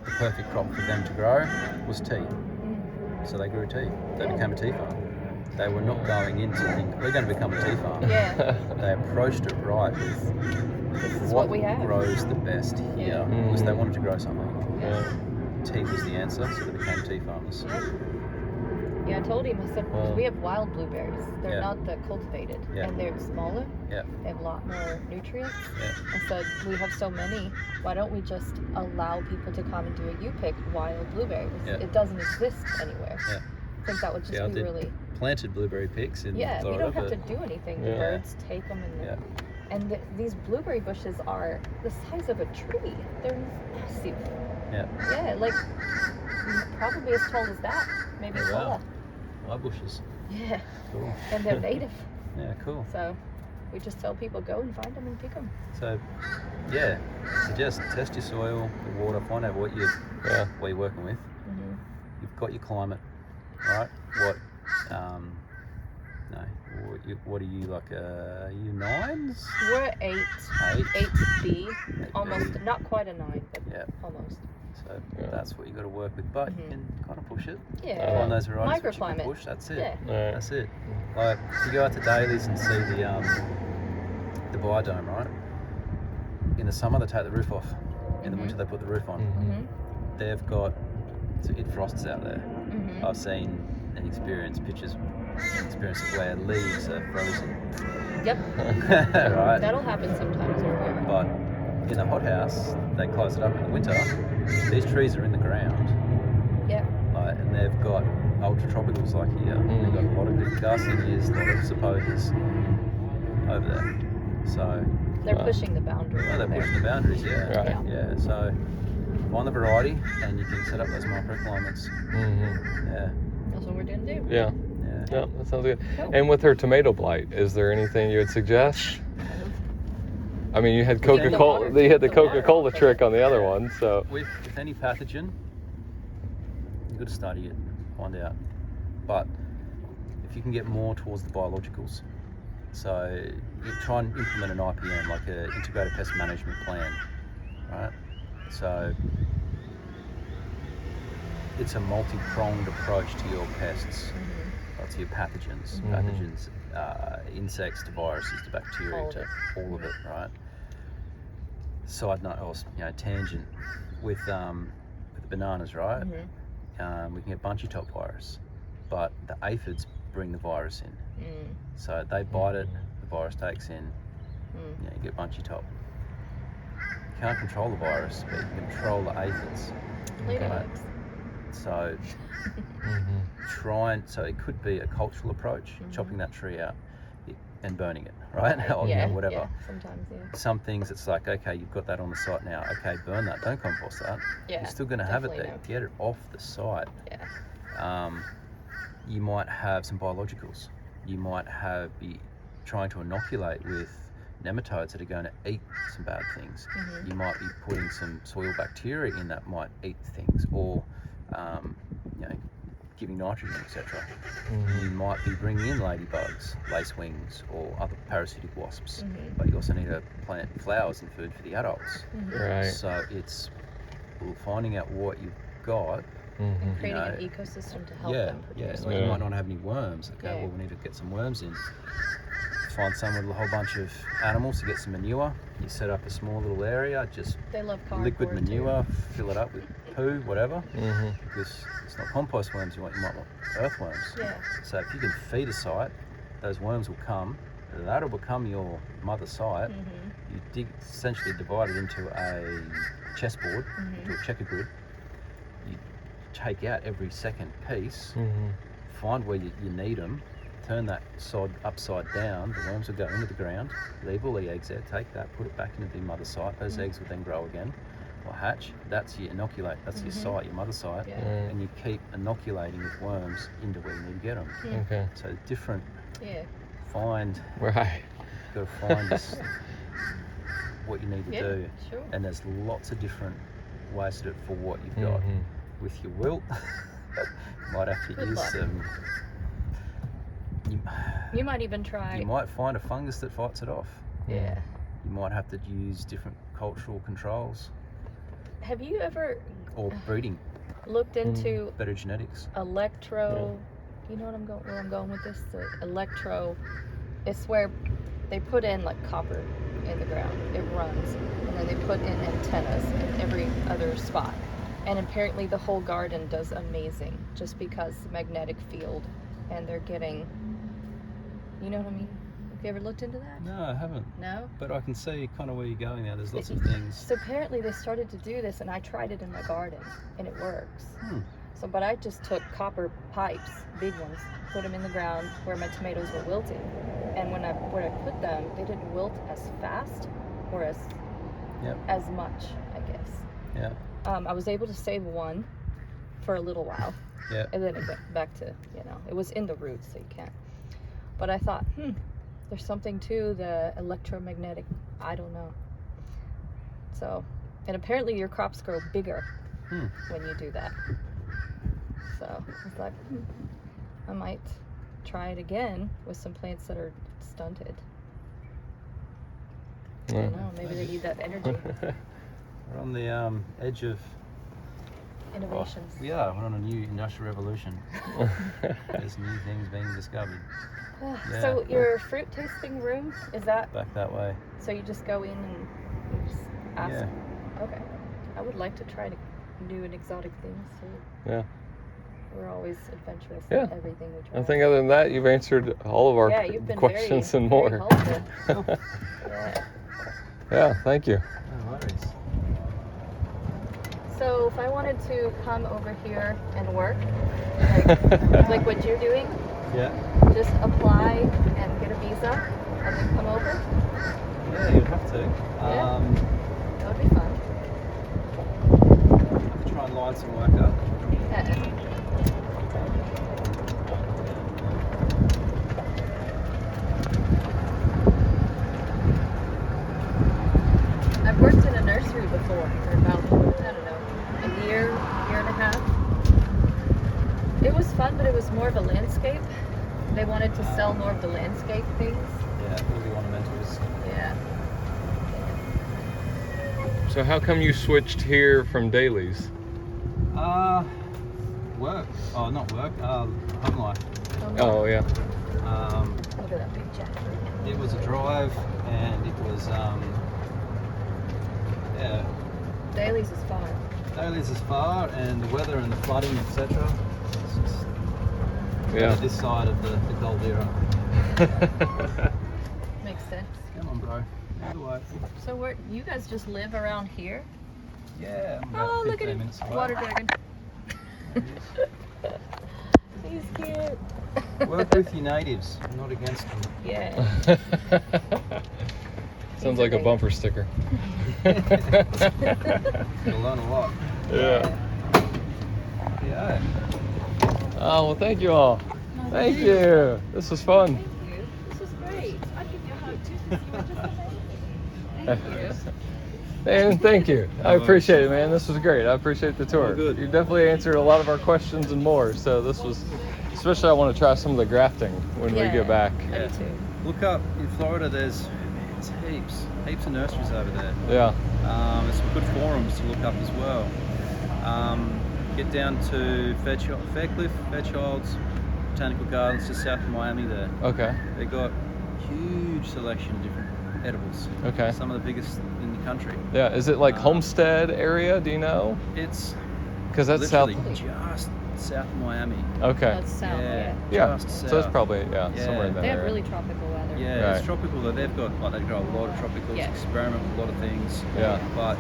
the perfect crop for them to grow was tea. So they grew tea. They became a tea farm. They were not going into thinking, we're going to become a tea farm. Yeah. They approached it right. This is what we have. grows the best here? Yeah. Was they wanted to grow something. Yeah. Tea was the answer, so they became tea farmers. Yeah. Yeah, I told him, I said, Wow. we have wild blueberries. They're Yeah. not the cultivated. Yeah. And they're smaller. Yeah. They have a lot more nutrients. Yeah. I said, we have so many. Why don't we just allow people to come and do a U-pick wild blueberries? Yeah. It doesn't exist anywhere. Yeah. I think that would just Yeah, I be did really... planted blueberry picks in Yeah, Florida. we don't have to but do anything. Yeah. The birds take them and Yeah. and these blueberry bushes are the size of a tree. They're massive. Yeah. Yeah, like probably as tall as that, maybe Oh, wow. taller. My bushes. Yeah, Cool. and they're native. Yeah, cool. So we just tell people go and find them and pick them. So, yeah, suggest test your soil, the water, find out what you're working with. Mm-hmm. You've got your climate, right? What, what are you like? You nines? We're 8, 8B, almost, not quite a 9, but Yeah. almost. So Yeah. that's what you got to work with, but you Mhm. can kind of push it. Yeah. Find those varieties which you can Microclimate. push. That's it. Yeah. Right. That's it. Like you go out to dailies and see the biodome, right? In the summer they take the roof off. In the Mhm. winter they put the roof on. Mm-hmm. They've got it frosts out there. Mm-hmm. I've seen and experienced pictures of where leaves are frozen. Yep. Right? That'll happen sometimes over here. But in the hothouse, they close it up in the winter. These trees are in the ground. Yep. And they've got ultra tropicals like here. They've got a lot of different garcias, a lot of sapodias over there. So They're pushing the boundary. they're over there. pushing the boundaries, yeah. Right. Yeah. So find the variety and you can set up those microclimates. Mm-hmm. Yeah. That's what we're gonna do. Yeah. Yeah. Yeah, that sounds good. Cool. And with her tomato blight, is there anything you would suggest? I mean, you had Keep the Coca-Cola. water- You had the keep the water Coca-Cola off of trick it. on the other one, so. With any pathogen, you've got to study it, find out. But if you can get more towards the biologicals, so you try and implement an IPM, like an integrated pest management plan, right? So it's a multi-pronged approach to your pests, to your pathogens, insects to viruses to bacteria All of to it. all of it, right? Side note, or tangent with the bananas, right? Mm-hmm. We can get bunchy top virus, but the aphids bring the virus in. Mm. So they bite it, the virus takes in, Mm. you get bunchy top. You can't control the virus, but you can control the aphids. Ladybugs. So so it could be a cultural approach, chopping that tree out and burning it, right? Or whatever. Yeah, sometimes, yeah. Some things it's like, okay, you've got that on the site now, okay, burn that, don't compost that. Yeah, You're still going to have it there. definitely Get it off the site. Yeah. You might have some biologicals. You might be trying to inoculate with nematodes that are going to eat some bad things. Mhm. You might be putting some soil bacteria in that might eat things, or giving nitrogen, etc. You might be bringing in ladybugs, lacewings, or other parasitic wasps. Mhm. But you also need to plant flowers and food for the adults. Right. So it's finding out what you've got. Creating an ecosystem to help them produce. Well, you might not have any worms. Okay, Yeah. well, we need to get some worms in. Find someone with a whole bunch of animals to get some manure. You set up a small little area, just They love cardboard liquid too. manure, fill it up with poo, whatever. Because it's not compost worms you want, you might want earthworms. Yeah. So if you can feed a site, those worms will come. That'll become your mother site. Mm-hmm. You essentially divide it into a chessboard, into a checker grid. You take out every second piece, find where you need them, turn that sod upside down, the worms will go into the ground, leave all the eggs there, take that, put it back into the mother site. Those eggs will then grow again or hatch. That's your inoculate, that's your site, your mother site. Yeah. And you keep inoculating with worms into where you need to get them. Okay. So different, Yeah. find, Right. you've got to find this, what you need to Yeah, do. sure. And there's lots of different ways to do it for what you've got. With your wilt, you might have to Good use luck. some. You might even try. You might find a fungus that fights it off. Yeah. You might have to use different cultural controls Have you ever or breeding, looked into better genetics. electro? You know what where I'm going with this? The electro. It's where they put in like copper in the ground. It runs, and then they put in antennas in every other spot. And apparently the whole garden does amazing just because the magnetic field, and they're getting, you know what I mean? Have you ever looked into that? No, I haven't. No? But I can see kind of where you're going now. There's lots of things. So apparently they started to do this, and I tried it in my garden, and it works. So, but I just took copper pipes, big ones, put them in the ground where my tomatoes were wilting, and when I put them, they didn't wilt as fast or as much, I guess. Yeah. I was able to save one for a little while, Yeah. and then it went back to, it was in the roots, so you can't. But I thought, there's something to the electromagnetic, I don't know. So, and apparently your crops grow bigger when you do that. So I was like, I might try it again with some plants that are stunted. I don't know, maybe they need that energy. We're on the edge of Innovations. We are. We're on a new industrial revolution. There's new things being discovered. Yeah. So your fruit tasting room, is that, Back that way. so you just go in and you just ask? Yeah. Okay. I would like to try to new and exotic things too. Yeah. We're always adventurous Yeah. in everything we try. I think other than that, you've answered all of our Yeah, you've been questions very, and very more. helpful. Yeah. Yeah, thank you. No worries. So if I wanted to come over here and work, like what you're doing, Yeah. just apply and get a visa and then come over, Yeah, you'd have to. that would be fun. Have to try and line some work up. Yeah. I've worked in a nursery before for about, I don't know, a year and a half. It was fun, but it was more of a landscape. They wanted to sell more of the landscape things. Yeah, really ornamentals. Yeah. So how come you switched here from dailies? Work. Oh, not work. Home life. Oh, yeah. Look at that big jackfruit. It was a drive, and it was yeah. Dailies is far. Dailies is far, and the weather and the flooding, etc. It's just Yeah. this side of the cold era. Makes sense. Come on, bro. Out of the way. So where you guys just live around here? Yeah. I'm about Oh, look at 15 him. minutes away. Water dragon. He's cute. Work with your natives, not against them. Yeah. Sounds like a bumper sticker. You'll learn a lot. Yeah. Yeah. Oh, well, thank you all. Thank you. This was fun. Thank you. This was great. I'd give you a hug too because you were just amazing. Thank you. Man, thank you. I appreciate it, man. This was great. I appreciate the tour. Oh, good. You definitely answered a lot of our questions and more. So this was, especially I want to try some of the grafting when we get back. I do too. Look up in Florida. There's heaps of nurseries over there. Yeah. There's some good forums to look up as well. Get down to Faircliff, Fairchild's Botanical Gardens, just south of Miami. There, Okay. they got huge selection of different edibles. Okay. Some of the biggest in the country. Yeah. Is it like Homestead area? Do you know? It's Because that's south. literally just south of Miami. Okay. That's south, yeah. Yeah. Just So that's south. probably Yeah. somewhere in that They have area. really tropical weather. Yeah, Right. it's tropical though. They've got they grow a lot of tropicals, Yeah. experiment with a lot of things. Yeah. But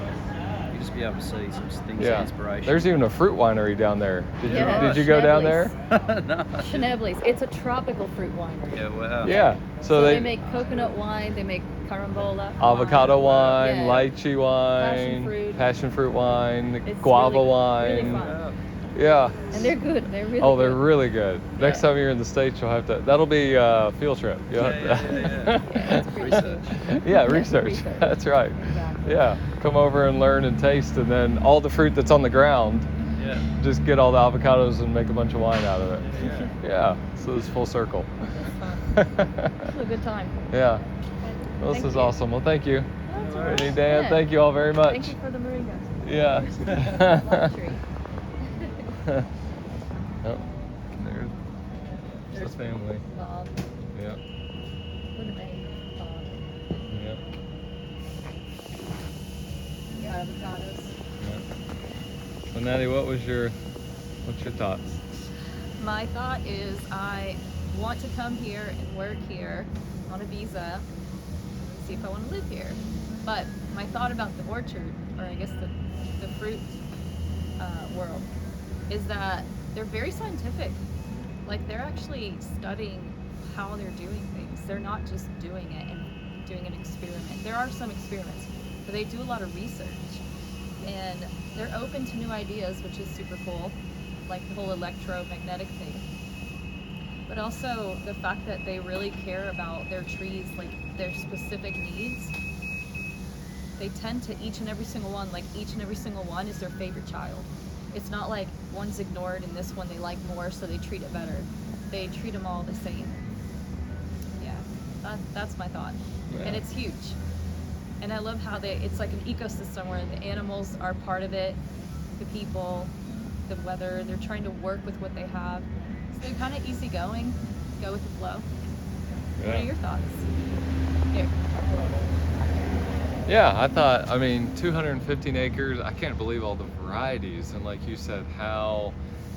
you just be able to see some things Yeah. of inspiration. There's even a fruit winery down there. Did Yeah. you go down there? No. Schnebley's. It's a tropical fruit winery. Yeah, wow. Yeah. So they make coconut wine, they make carambola, avocado wine, Yeah. lychee wine, passion fruit wine, It's guava really wine. fun. Yeah. And they're good. They're really Oh, good. they're really good. Next Yeah. time you're in the States, you'll have to. That'll be a field trip. You'll have to- Yeah, it's pretty Research. Yeah, research. research. That's right. Exactly. Yeah, come over and learn and taste, and then all the fruit that's on the ground, Yeah. just get all the avocados and make a bunch of wine out of it. Yeah. Yeah, so it's full circle. It's a good time. Yeah. Well, this Thank is you. awesome. Well, thank you. That's all Brittany, right. Dan, Yeah. thank you all very much. Thank you for the moringa. Yeah. Luxury. Oh, there's the family. Bob. Yeah. What a name. Bob. Yeah. The avocados. Yeah. Natty, what's your thoughts? My thought is I want to come here and work here on a visa, see if I want to live here. But my thought about the orchard, or I guess the fruit world, is that they're very scientific. Like they're actually studying how they're doing things. They're not just doing it and doing an experiment. There are some experiments, but they do a lot of research. And they're open to new ideas, which is super cool, like the whole electromagnetic thing. But also the fact that they really care about their trees, like their specific needs. They tend to each and every single one is their favorite child. It's not like one's ignored and this one they like more, so they treat it better. They treat them all the same. Yeah, that's my thought. Yeah. And it's huge. And I love how it's like an ecosystem where the animals are part of it, the people, the weather. They're trying to work with what they have. So they're kind of easygoing, go with the flow. What are your thoughts? Here. Yeah, I mean, 215 acres, I can't believe all the varieties. And like you said, how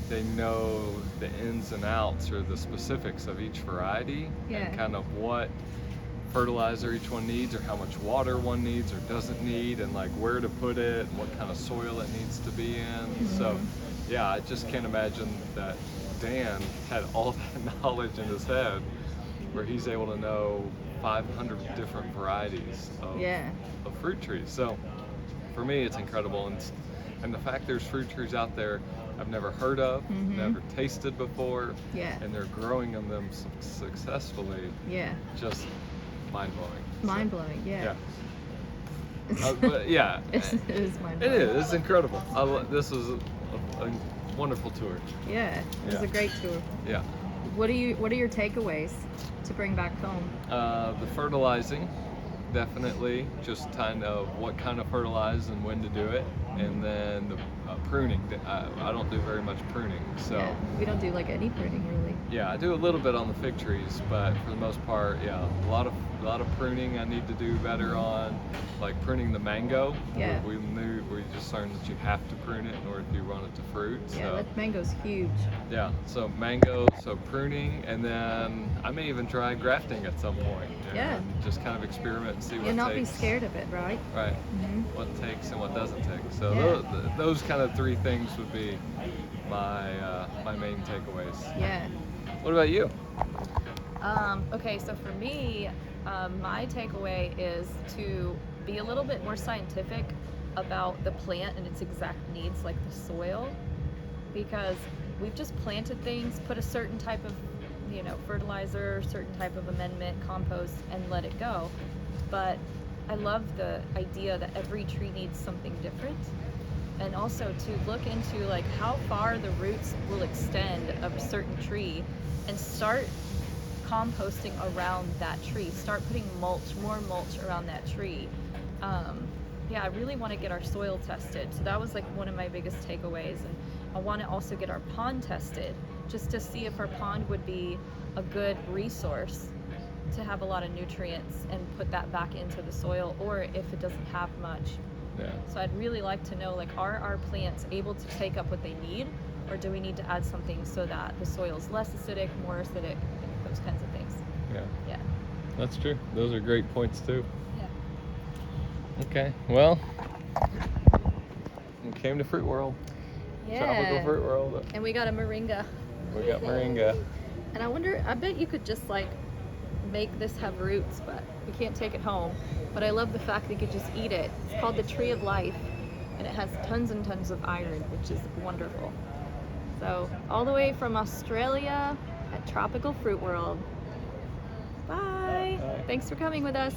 they know the ins and outs or the specifics of each variety. Yeah. And kind of what fertilizer each one needs, or how much water one needs or doesn't need, and like where to put it and what kind of soil it needs to be in. So yeah, I just can't imagine that Dan had all that knowledge in his head where he's able to know 500 different varieties of fruit trees. So for me, it's incredible. And the fact there's fruit trees out there I've never heard of, never tasted before, and they're growing them successfully. Just mind-blowing. Mind-blowing, yeah. But yeah, It is mind-blowing. it is. It's incredible. This was a wonderful tour. Yeah, it was a great tour. Yeah. What are your takeaways to bring back home? The fertilizing, definitely. Just kind of what kind of fertilize and when to do it, and then the pruning. I don't do very much pruning, so Yeah, we don't do like any pruning really. yeah, I do a little bit on the fig trees, but for the most part, yeah, a lot of pruning I need to do better on, like pruning the mango. Yeah. We just learned that you have to prune it in order if you want it to fruit. Yeah, So that mango's huge. yeah, so mango, so pruning, and then I may even try grafting at some point. Yeah. And just kind of experiment and see what And not takes. be scared of it, right? Right. What takes and what doesn't take. So Yeah. those kind of three things would be my my main takeaways. Yeah. What about you? Okay, so for me, my takeaway is to be a little bit more scientific about the plant and its exact needs, like the soil, because we've just planted things, put a certain type of, fertilizer, certain type of amendment, compost, and let it go. But I love the idea that every tree needs something different, and also to look into like how far the roots will extend of a certain tree, and start composting around that tree. Start putting more mulch around that tree. I really want to get our soil tested. So that was like one of my biggest takeaways, and I want to also get our pond tested, just to see if our pond would be a good resource to have a lot of nutrients and put that back into the soil, or if it doesn't have much. Yeah. So I'd really like to know, like, are our plants able to take up what they need, or do we need to add something so that the soil's less acidic, more acidic, those kinds of things. Yeah. That's true. Those are great points too. Yeah. Okay. Well, we came to Fruit World. Tropical Fruit World. And we got a moringa. We got moringa. And I bet you could just like make this have roots, but we can't take it home. But I love the fact that you could just eat it. It's called the Tree of Life, and it has tons and tons of iron, which is wonderful. So all the way from Australia at Tropical Fruit World. Bye. Bye. Thanks for coming with us.